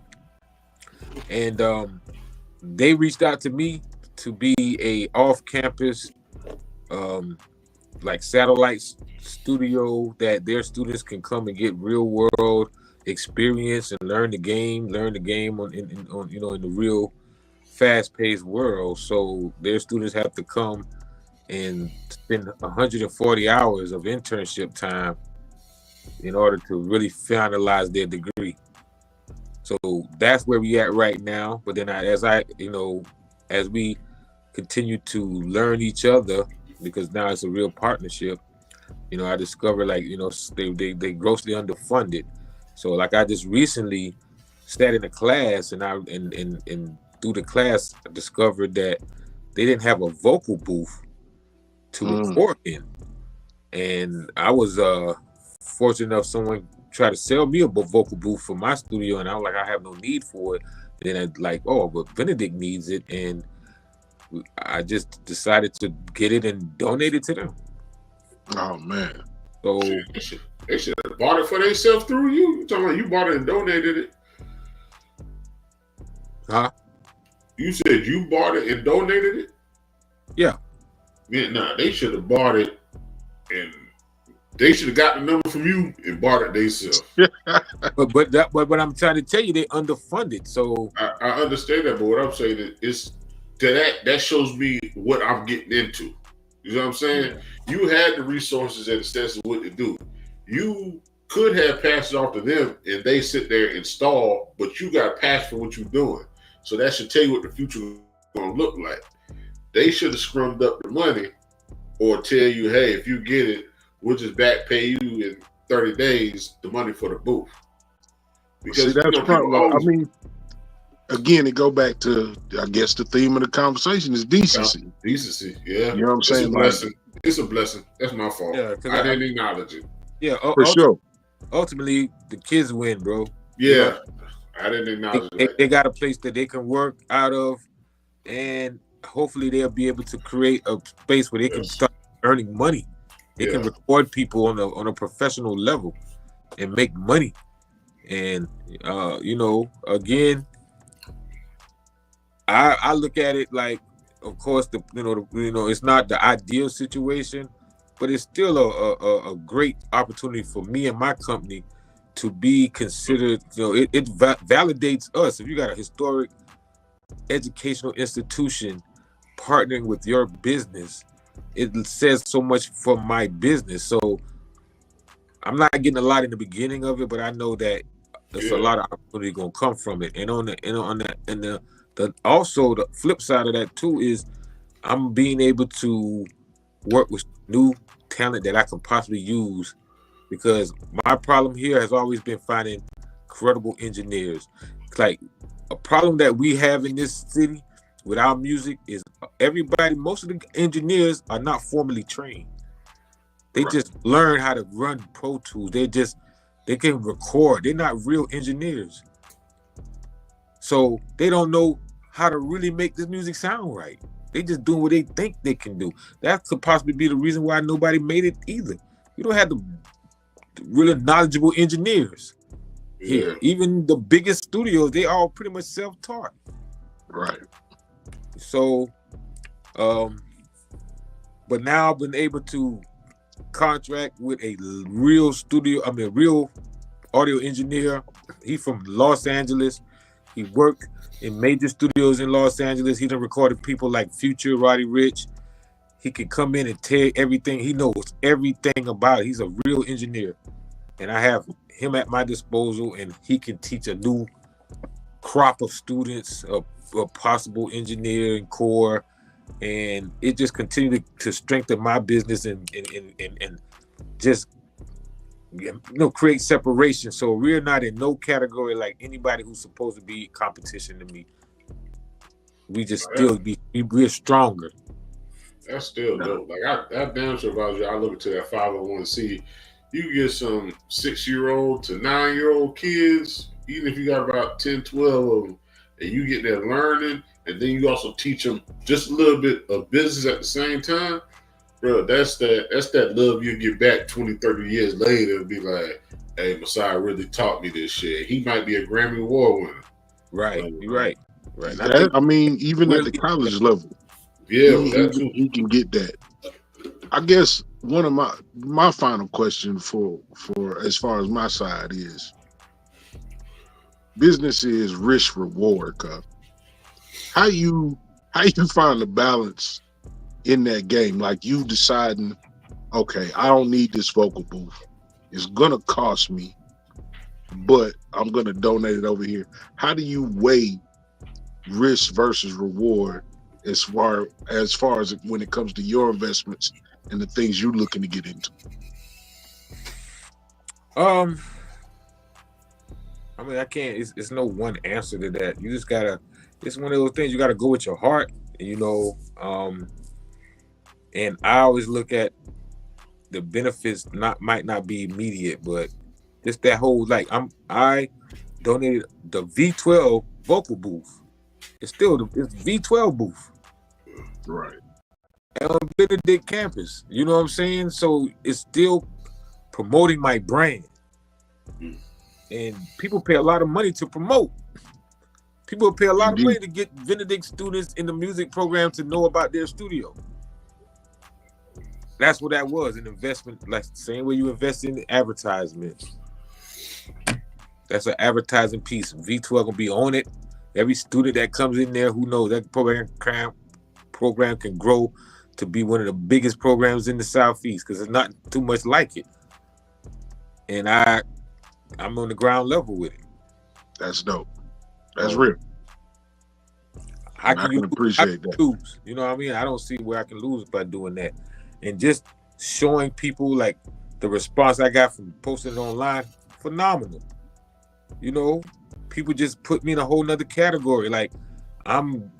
And they reached out to me to be a off-campus like satellite studio that their students can come and get real world experience and learn the game on in the real fast-paced world. So their students have to come and spend 140 hours of internship time in order to really finalize their degree. So that's where we at right now. But then as we continue to learn each other, because now it's a real partnership, I discovered they grossly underfunded. So like I just recently sat in a class and through the class I discovered that they didn't have a vocal booth to record in. And I was fortunate enough someone tried to sell me a vocal booth for my studio, and I was like, I have no need for it. And then but Benedict needs it, and I just decided to get it and donate it to them. Oh man. So they should have bought it for themselves through you. You talking about you bought it and donated it? Huh? You said you bought it and donated it? Yeah. Yeah, nah, they should have bought it And they should have got the number from you and bought it themselves. but I'm trying to tell you, they underfunded. So I understand that, but what I'm saying is that shows me what I'm getting into. You know what I'm saying? Yeah. You had the resources and extensive what to do. You could have passed it off to them and they sit there and stall, but you got passed for what you're doing. So that should tell you what the future is going to look like. They should have scrummed up the money or tell you, hey, if you get it, we'll just back pay you in 30 days the money for the booth. Because that's front. I mean, again, it go back to, I guess, the theme of the conversation is decency. Decency, yeah. You know what I'm saying? It's a blessing. That's my fault. Yeah, I didn't acknowledge it. Yeah, for sure. Ultimately, the kids win, bro. Yeah, you know, I didn't acknowledge it. They got a place that they can work out of, and hopefully they'll be able to create a space where they can start earning money. They can record people on a professional level and make money. And you know, again, I look at it like, of course, it's not the ideal situation, but it's still a great opportunity for me and my company to be considered. You know, it validates us. If you got a historic educational institution partnering with your business, it says so much for my business. So I'm not getting a lot in the beginning of it, but I know that there's a lot of opportunity gonna come from it. And also the flip side of that too is I'm being able to work with new talent that I can possibly use, because my problem here has always been finding credible engineers. It's like a problem that we have in this city with our music is most of the engineers are not formally trained. They just learn how to run Pro Tools. They can record. They're not real engineers. So they don't know how to really make this music sound right. They just doing what they think they can do. That could possibly be the reason why nobody made it either. You don't have the really knowledgeable engineers here. Even the biggest studios, they all pretty much self-taught. Right. So, but now I've been able to contract with a real audio engineer. He's from Los Angeles. He worked in major studios in Los Angeles. He done recorded people like Future, Roddy Ricch. He can come in and tell everything. He knows everything about it. He's a real engineer. And I have him at my disposal, and he can teach a new crop of students, a possible engineering core. And it just continued to strengthen my business and just, you know, create separation. So we're not in no category like anybody who's supposed to be competition to me. We just we're stronger. That's still dope. Like I damn sure if I was you, I look into that 501c. You get some 6-year-old to 9-year-old kids, even if you got about 10, 12 of them, and you get there learning, and then you also teach them just a little bit of business at the same time, bro, that's that love you get back 20, 30 years later and be like, hey, Messiah really taught me this shit. He might be a Grammy Award winner. Right, you're right. Right. I mean, even at the college level, he can get that. I guess one of my final question for as far as my side is, business is risk reward, cuz. How you find the balance in that game? Like you deciding, okay, I don't need this vocal booth. It's gonna cost me, but I'm gonna donate it over here. How do you weigh risk versus reward as far as when it comes to your investments and the things you're looking to get into? I mean, I can't. It's no one answer to that. You just gotta. It's one of those things you gotta go with your heart, you know. And I always look at the benefits. Might not be immediate, but just that whole I donated the V12 vocal booth. It's V12 booth. Right. On Benedict campus. You know what I'm saying? So it's still promoting my brand. And people pay a lot of money to promote. People pay a lot of money to get Benedict students in the music program to know about their studio. That's what that was, an investment, like the same way you invest in advertisement. That's an advertising piece. V12 gonna be on it. Every student that comes in there, who knows, that program can grow to be one of the biggest programs in the Southeast because there's not too much like it. And I'm on the ground level with it. That's dope. That's real. I can appreciate that. Lose. You know what I mean? I don't see where I can lose by doing that. And just showing people, like, the response I got from posting it online, phenomenal. You know, people just put me in a whole nother category. Like, I'm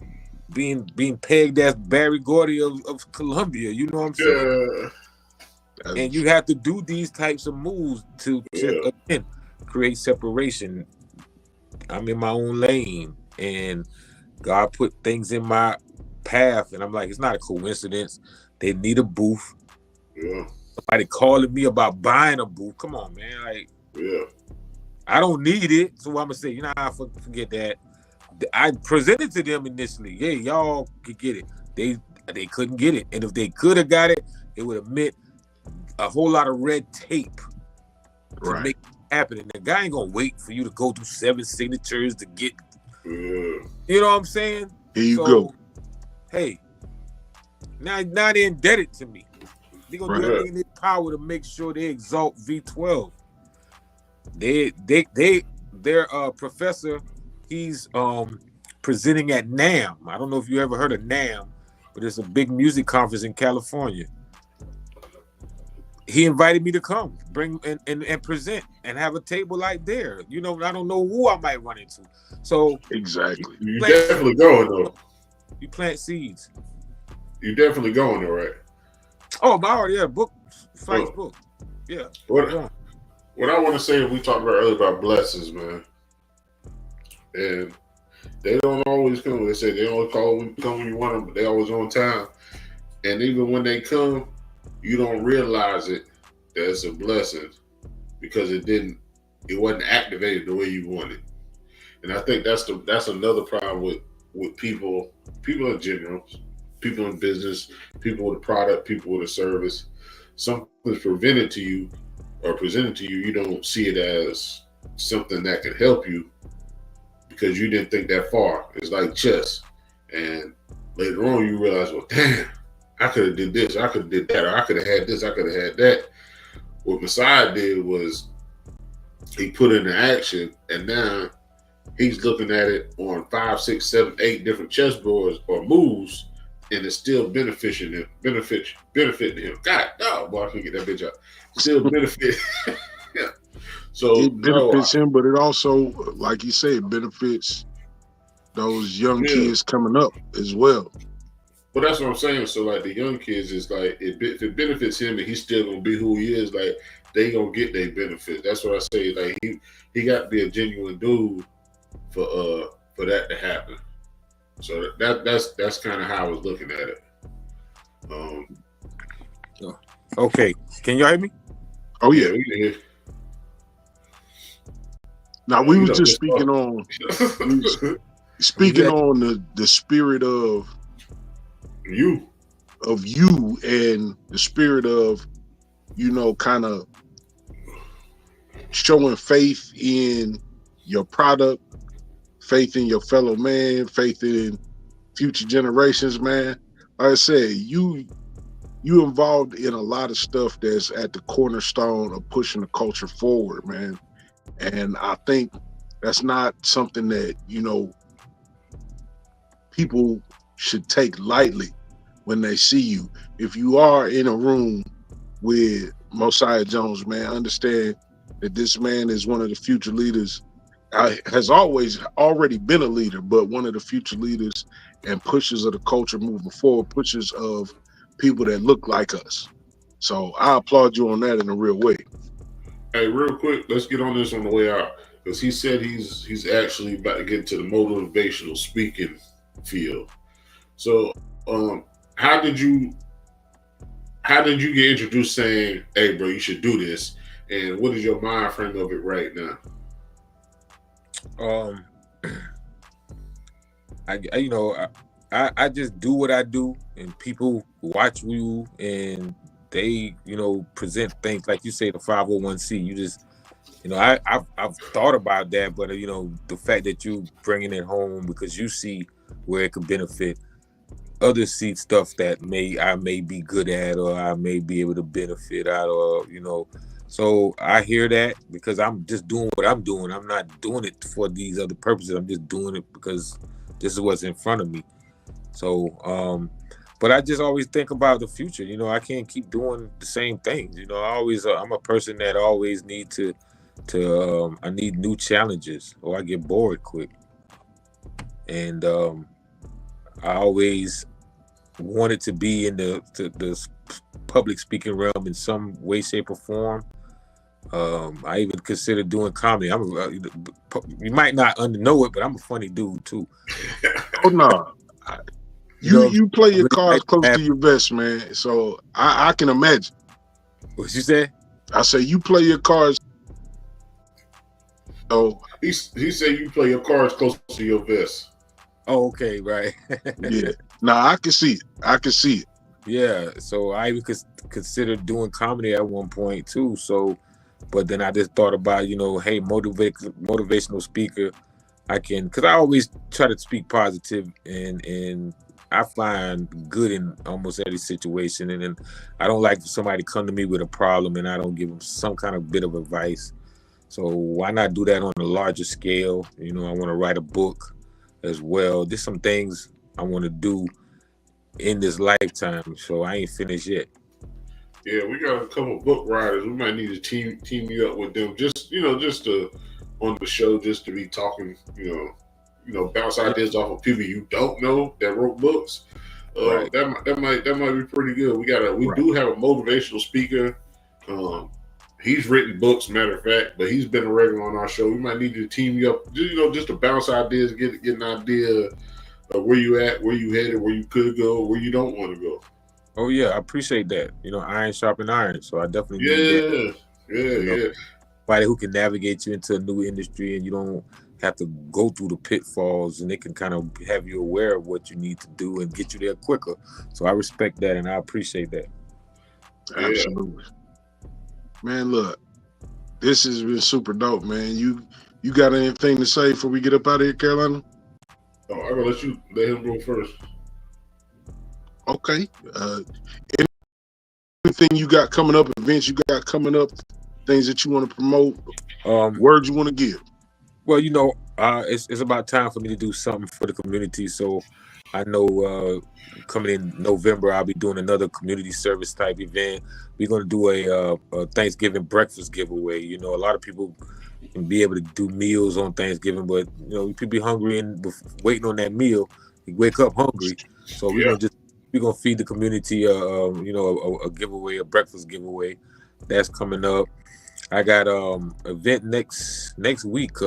being pegged as Barry Gordy of Columbia. You know what I'm saying? And you have to do these types of moves to again, create separation. I'm in my own lane, and God put things in my path, and I'm like, it's not a coincidence. They need a booth. Yeah. Somebody calling me about buying a booth. Come on, man. Like, I don't need it, so I'm gonna say, I forget that. I presented to them initially. Yeah, y'all could get it. They couldn't get it, and if they could have got it, it would have meant a whole lot of red tape to make it happen. And the guy ain't gonna wait for you to go through 7 signatures to get. You know what I'm saying? Here you go. Hey, now they're indebted to me. They're gonna do everything in their power to make sure they exalt V12. Their professor, he's presenting at NAMM. I don't know if you ever heard of NAMM, but it's a big music conference in California. He invited me to come, bring and present and have a table like there. I don't know who I might run into. So exactly, you definitely going though. You plant seeds. You definitely going there, right? Oh, my already book, Fight's book. Yeah. What I want to say, we talked about earlier about blessings, man, and they don't always come. They say they only come when you want them, but they always on time. And even when they come, you don't realize it as a blessing because it wasn't activated the way you wanted. And I think that's another problem with people in general, people in business, people with a product, people with a service. Something's presented to you, you don't see it as something that can help you because you didn't think that far. It's like chess. And later on you realize, well, damn, I could have did this, I could have did that, or I could have had this, I could have had that. What Messiah did was he put it into action, and now he's looking at it on 5, 6, 7, 8 different chessboards or moves, and it's still benefiting him. God, no, boy, I can't get that bitch out. Still benefit. Yeah. So it benefits him, but it also, like you said, benefits those young kids coming up as well. But that's what I'm saying. So like the young kids is like, if it benefits him and he's still gonna be who he is, like they gonna get their benefit. That's what I say. Like he got to be a genuine dude for that to happen. So that's kind of how I was looking at it. Okay, can y'all hear me? Oh yeah, we can hear. Now we was just speaking on the spirit of you and the spirit of kind of showing faith in your product, faith in your fellow man, faith in future generations, man. Like I said, you involved in a lot of stuff that's at the cornerstone of pushing the culture forward, man. And I think that's not something that, people should take lightly when they see you. If you are in a room with Mosiah Jones, man, understand that this man is one of the future leaders, has already been a leader, but one of the future leaders and pushers of the culture moving forward, pushers of people that look like us. So I applaud you on that in a real way. Hey, real quick, let's get on this on the way out, because he said he's actually about to get into the motivational speaking field. So, how did you get introduced saying, "Hey, bro, you should do this"? And what is your mind frame of it right now? I just do what I do, and people watch you, and they, present things like you say, the 501c. You just, I've thought about that, but the fact that you bringing it home because you see where it could benefit others, see stuff that I may be good at, or I may be able to benefit out of, So I hear that because I'm just doing what I'm doing. I'm not doing it for these other purposes. I'm just doing it because this is what's in front of me. So, but I just always think about the future. I can't keep doing the same things. I'm a person that always need I need new challenges, or I get bored quick. And I always wanted to be in the public speaking realm in some way, shape, or form. I even considered doing comedy. You might not know it, but I'm a funny dude too. Oh no, you play your cards close to your vest, man. So I can imagine. What you say? I say you play your cards. Oh, he said you play your cards close to your vest. Oh, okay, right. Yeah. Now I can see it. Yeah. So I even considered doing comedy at one point too. So, but then I just thought about, hey, motivational speaker. Because I always try to speak positive, and I find good in almost every situation. And then I don't like for somebody to come to me with a problem and I don't give them some kind of bit of advice. So why not do that on a larger scale? I want to write a book as well. There's some things I want to do in this lifetime, so I ain't finished yet. Yeah, we got a couple book writers. We might need to team you up with them, just to on the show, just to be talking, bounce ideas off of people you don't know that wrote books. Right. That might be pretty good. We do have a motivational speaker. He's written books, matter of fact, but he's been a regular on our show. We might need to team you up, just to bounce ideas, get an idea of where you at, where you headed, where you could go, where you don't want to go. Oh yeah, I appreciate that. Iron sharpen iron, so I definitely need that. Yeah. Somebody who can navigate you into a new industry, and you don't have to go through the pitfalls, and they can kind of have you aware of what you need to do and get you there quicker. So I respect that, and I appreciate that. Absolutely. Man, look, this has been super dope, man. You got anything to say before we get up out of here, Carolina? Oh, I'm gonna let him go first. Okay. Anything you got coming up, events you got coming up, things that you want to promote, words you want to give? Well, it's about time for me to do something for the community. So I know coming in November, I'll be doing another community service type event. We're going to do a Thanksgiving breakfast giveaway. A lot of people can be able to do meals on Thanksgiving, but you could be hungry and waiting on that meal. You wake up hungry, so we're gonna feed the community a giveaway, a breakfast giveaway. That's coming up. I got event next week.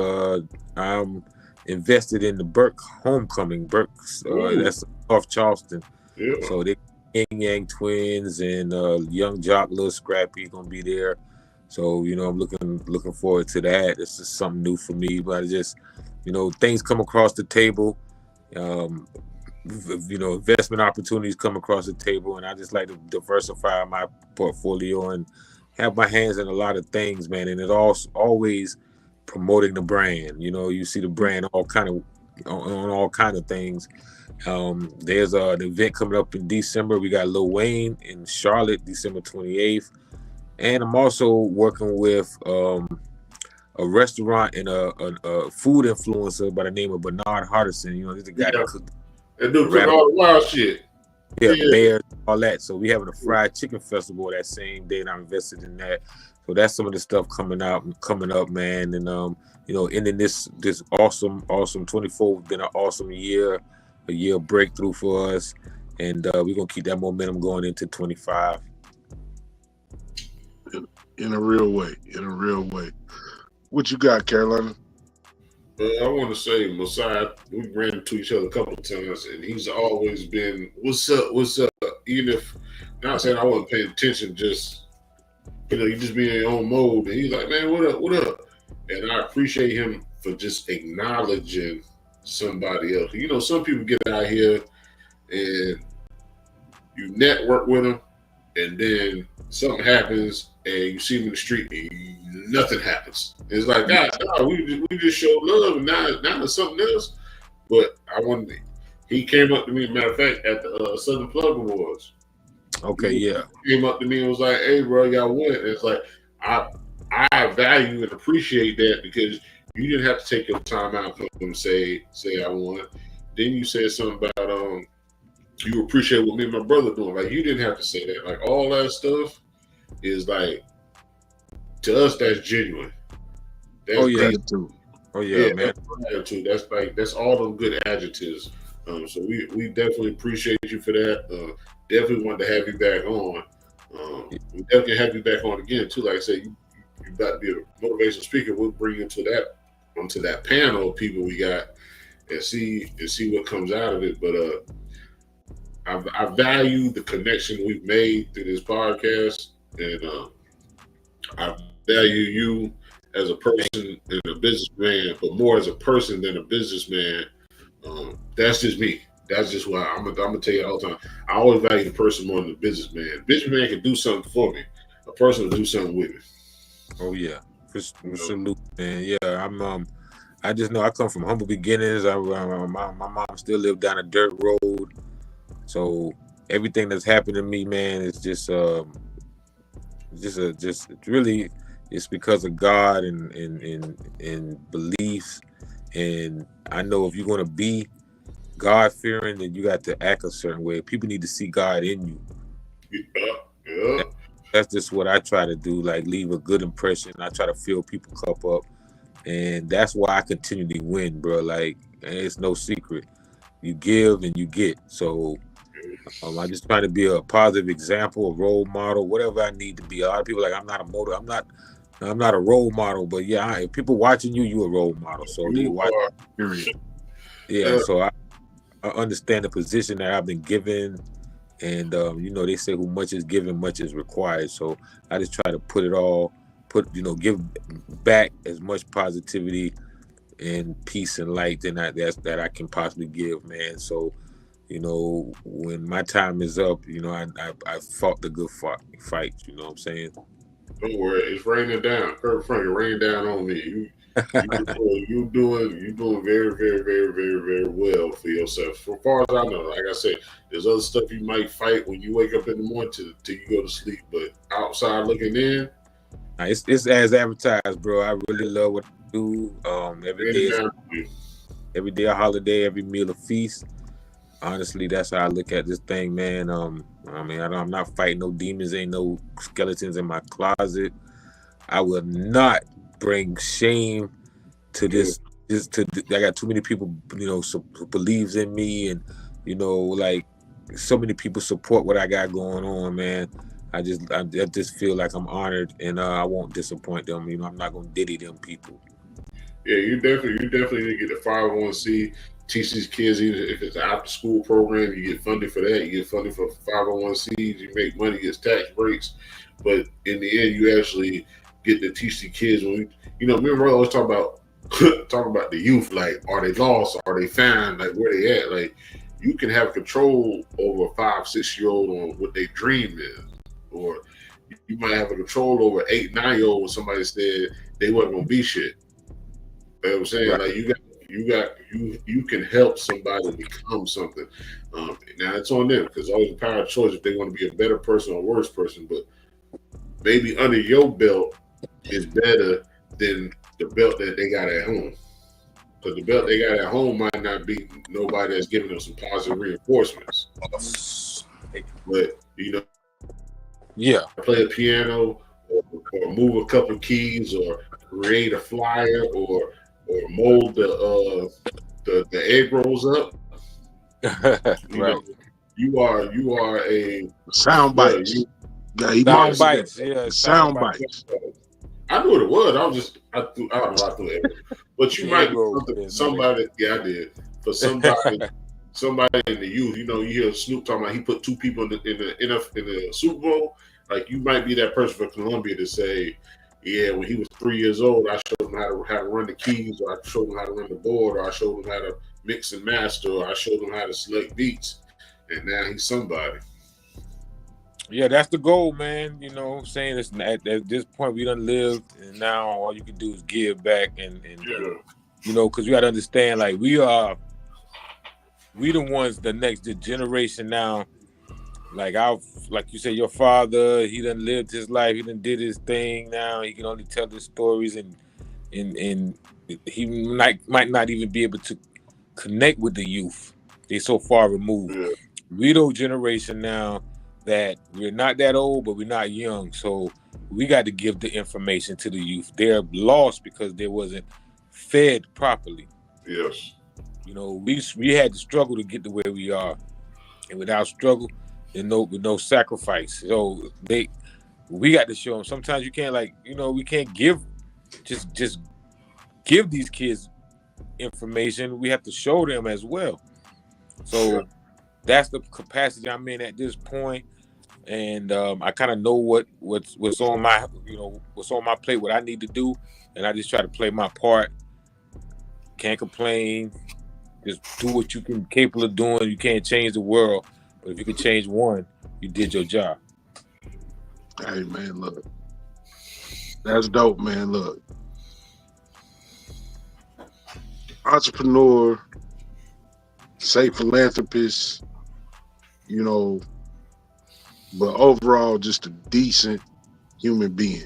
I'm invested in the Burke Homecoming. Burke's that's North Charleston. Yeah. So they Yin Yang twins and young Jock, Little Scrappy gonna be there. So I'm looking forward to that. This is something new for me, but I just things come across the table. Investment opportunities come across the table, and I just like to diversify my portfolio and have my hands in a lot of things, man. And it's always promoting the brand. You see the brand on all kind of things. There's an event coming up in December. We got Lil Wayne in Charlotte, December 28th. And I'm also working with a restaurant and a food influencer by the name of Bernard Hardison. He's the guy that cooked. That dude cook all the wild shit. Yeah, bears, all that. So we having a fried chicken festival that same day, and I'm invested in that. So that's some of the stuff coming up, man. And ending this awesome 24 has been an awesome year, a year of breakthrough for us, and we're gonna keep that momentum going into 25. In a real way. What you got, Carolina? I want to say, Messiah, we ran into each other a couple of times, and he's always been, what's up? Even if, not saying I wasn't paying attention, just, you just be in your own mode. And he's like, man, what up? And I appreciate him for just acknowledging somebody else. Some people get out here and you network with them, and then something happens, and you see him in the street, and nothing happens. It's like, God, no, we just showed love, and now it's something else. But he came up to me, matter of fact, at the Southern Plug Awards. Okay, yeah. He came up to me and was like, "Hey, bro, y'all won." And it's like, I value and appreciate that because you didn't have to take your time out to come and say I won. Then you said something about you appreciate what me and my brother doing. Like, you didn't have to say that. Like, all that stuff is like, to us, that's genuine. That's gratitude. Oh yeah, man. Gratitude. That's all them good adjectives. So we definitely appreciate you for that. Definitely wanted to have you back on. We definitely have you back on again too. Like I said, you about to be a motivational speaker. We'll bring you onto that panel of people we got and see what comes out of it. But I value the connection we've made through this podcast, and I value you as a person and a businessman, but more as a person than a businessman. That's just me. That's just why I'm gonna tell you all the time. I always value the person more than the businessman. Businessman can do something for me. A person will do something with me. Oh yeah, for salute, man. Yeah, I just know I come from humble beginnings. My mom still lived down a dirt road, so everything that's happened to me, man, is just really it's because of God and beliefs. And I know if you're gonna be God fearing, then you got to act a certain way. People need to see God in you. Yeah. That's just what I try to do, like leave a good impression. I try to fill people's cup up, and that's why I continually win, bro. Like, it's no secret. You give and you get. So I just try to be a positive example, a role model, whatever I need to be. A lot of people I'm not a role model, but yeah, if people watching you a role model. So they watch. Yeah, so I understand the position that I've been given, and they say who much is given, much is required. So I just try to give back as much positivity and peace and light that I can possibly give, man. So, when my time is up, I fought the good fight. You know what I'm saying? Don't worry, it's raining down. Kirk Franklin, rain down on me. You doing very, very, very, very, very well for yourself. As far as I know, like I said, there's other stuff you might fight when you wake up in the morning till you go to sleep. But outside looking in, it's as advertised, bro. I really love what I do. Every day a holiday, every meal a feast. Honestly, that's how I look at this thing, man. I'm not fighting no demons. Ain't no skeletons in my closet. I will not bring shame to this. I got too many people, who believes in me, and like so many people support what I got going on, man. I just feel like I'm honored, and I won't disappoint them. I'm not gonna diddy them people. Yeah, you definitely need to get the 501c. Teach these kids, even if it's an after-school program, you get funding for that. You get funding for 501c's. You make money, get tax breaks, but in the end, you actually get to teach the kids. When me and Roy always talk about the youth. Like, are they lost? Are they found? Like, where they at? Like, you can have control over a 5-6-year-old on what their dream is, or you might have a control over 8-9-year-old when somebody said they wasn't gonna be shit. You know what I'm saying? Right. Like, you can help somebody become something. Now it's on them, because always a power of choice if they want to be a better person or a worse person. But maybe under your belt is better than the belt that they got at home. Because the belt they got at home might not be nobody that's giving them some positive reinforcements. But yeah, play a piano or move a couple of keys or create a flyer or mold the egg rolls up. Right. You are a sound bites. Sound bites. Yeah, sound bites. I knew what it was. I don't know it. But you might be somebody. Yeah, I did. For somebody in the youth, you hear Snoop talking about he put 2 people in the Super Bowl. Like, you might be that person for Columbia to say, yeah, when he was 3 years old, I showed him how to run the keys, or I showed him how to run the board, or I showed him how to mix and master, or I showed him how to select beats, and now he's somebody. Yeah, that's the goal, man. You know what I'm saying? It's at this point we done lived, and now all you can do is give back and you know, because you got to understand, like we the ones, the next generation now. Like like you said, your father, he done lived his life, he done did his thing. Now he can only tell his stories, and he might not even be able to connect with the youth. They so far removed. Yeah. We the generation now that we're not that old, but we're not young. So we got to give the information to the youth. They're lost because they wasn't fed properly. Yes. You know, we had to struggle to get to where we are, and without struggle, and with no sacrifice. So we got to show them. Sometimes you can't, like, you know, we can't just give these kids information. We have to show them as well. So that's the capacity I'm in at this point. And I kind of know what's on my, you know, what's on my plate, what I need to do, and I just try to play my part. Can't complain. Just do what you can capable of doing. You can't change the world, but if you can change one, you did your job. Hey man, look, that's dope, man. Look, entrepreneur, say philanthropist, you know, but overall just a decent human being.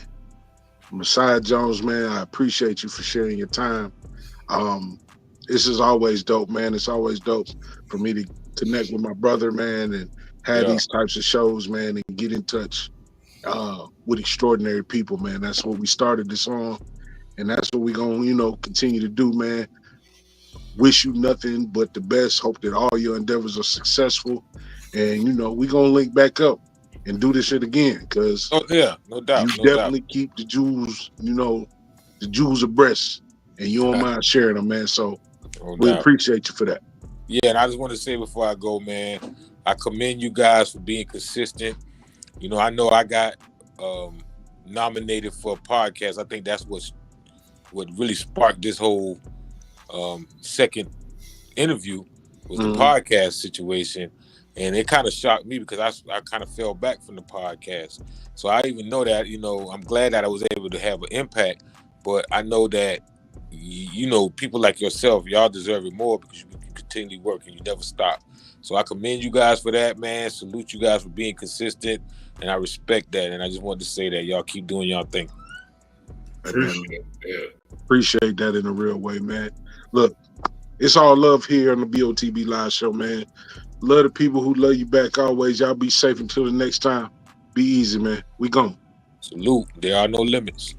Messiah Jones, man, I appreciate you for sharing your time. This is always dope, man. It's always dope for me to connect with my brother, man, and have these types of shows, man, and get in touch with extraordinary people, man. That's what we started this on, and that's what we're going to, you know, continue to do, man. Wish you nothing but the best. Hope that all your endeavors are successful, and, you know, we're going to link back up and do this shit again, because no doubt. You definitely keep the jewels, you know, the jewels abreast, and you don't mind sharing them, man. So we appreciate you for that. Yeah, and I just want to say before I go, man, I commend you guys for being consistent. You know I got nominated for a podcast. I think that's what really sparked this whole second interview was the podcast situation. And it kind of shocked me because I kind of fell back from the podcast. So I even know that, you know, I'm glad that I was able to have an impact. But I know that, you know, people like yourself, y'all deserve it more because you continually work and you never stop. So I commend you guys for that, man. Salute you guys for being consistent. And I respect that. And I just wanted to say that y'all keep doing y'all thing. Appreciate that in a real way, man. Look, it's all love here on the BOTB Live Show, man. Love the people who love you back always. Y'all be safe until the next time. Be easy, man. We gone. Salute. There are no limits.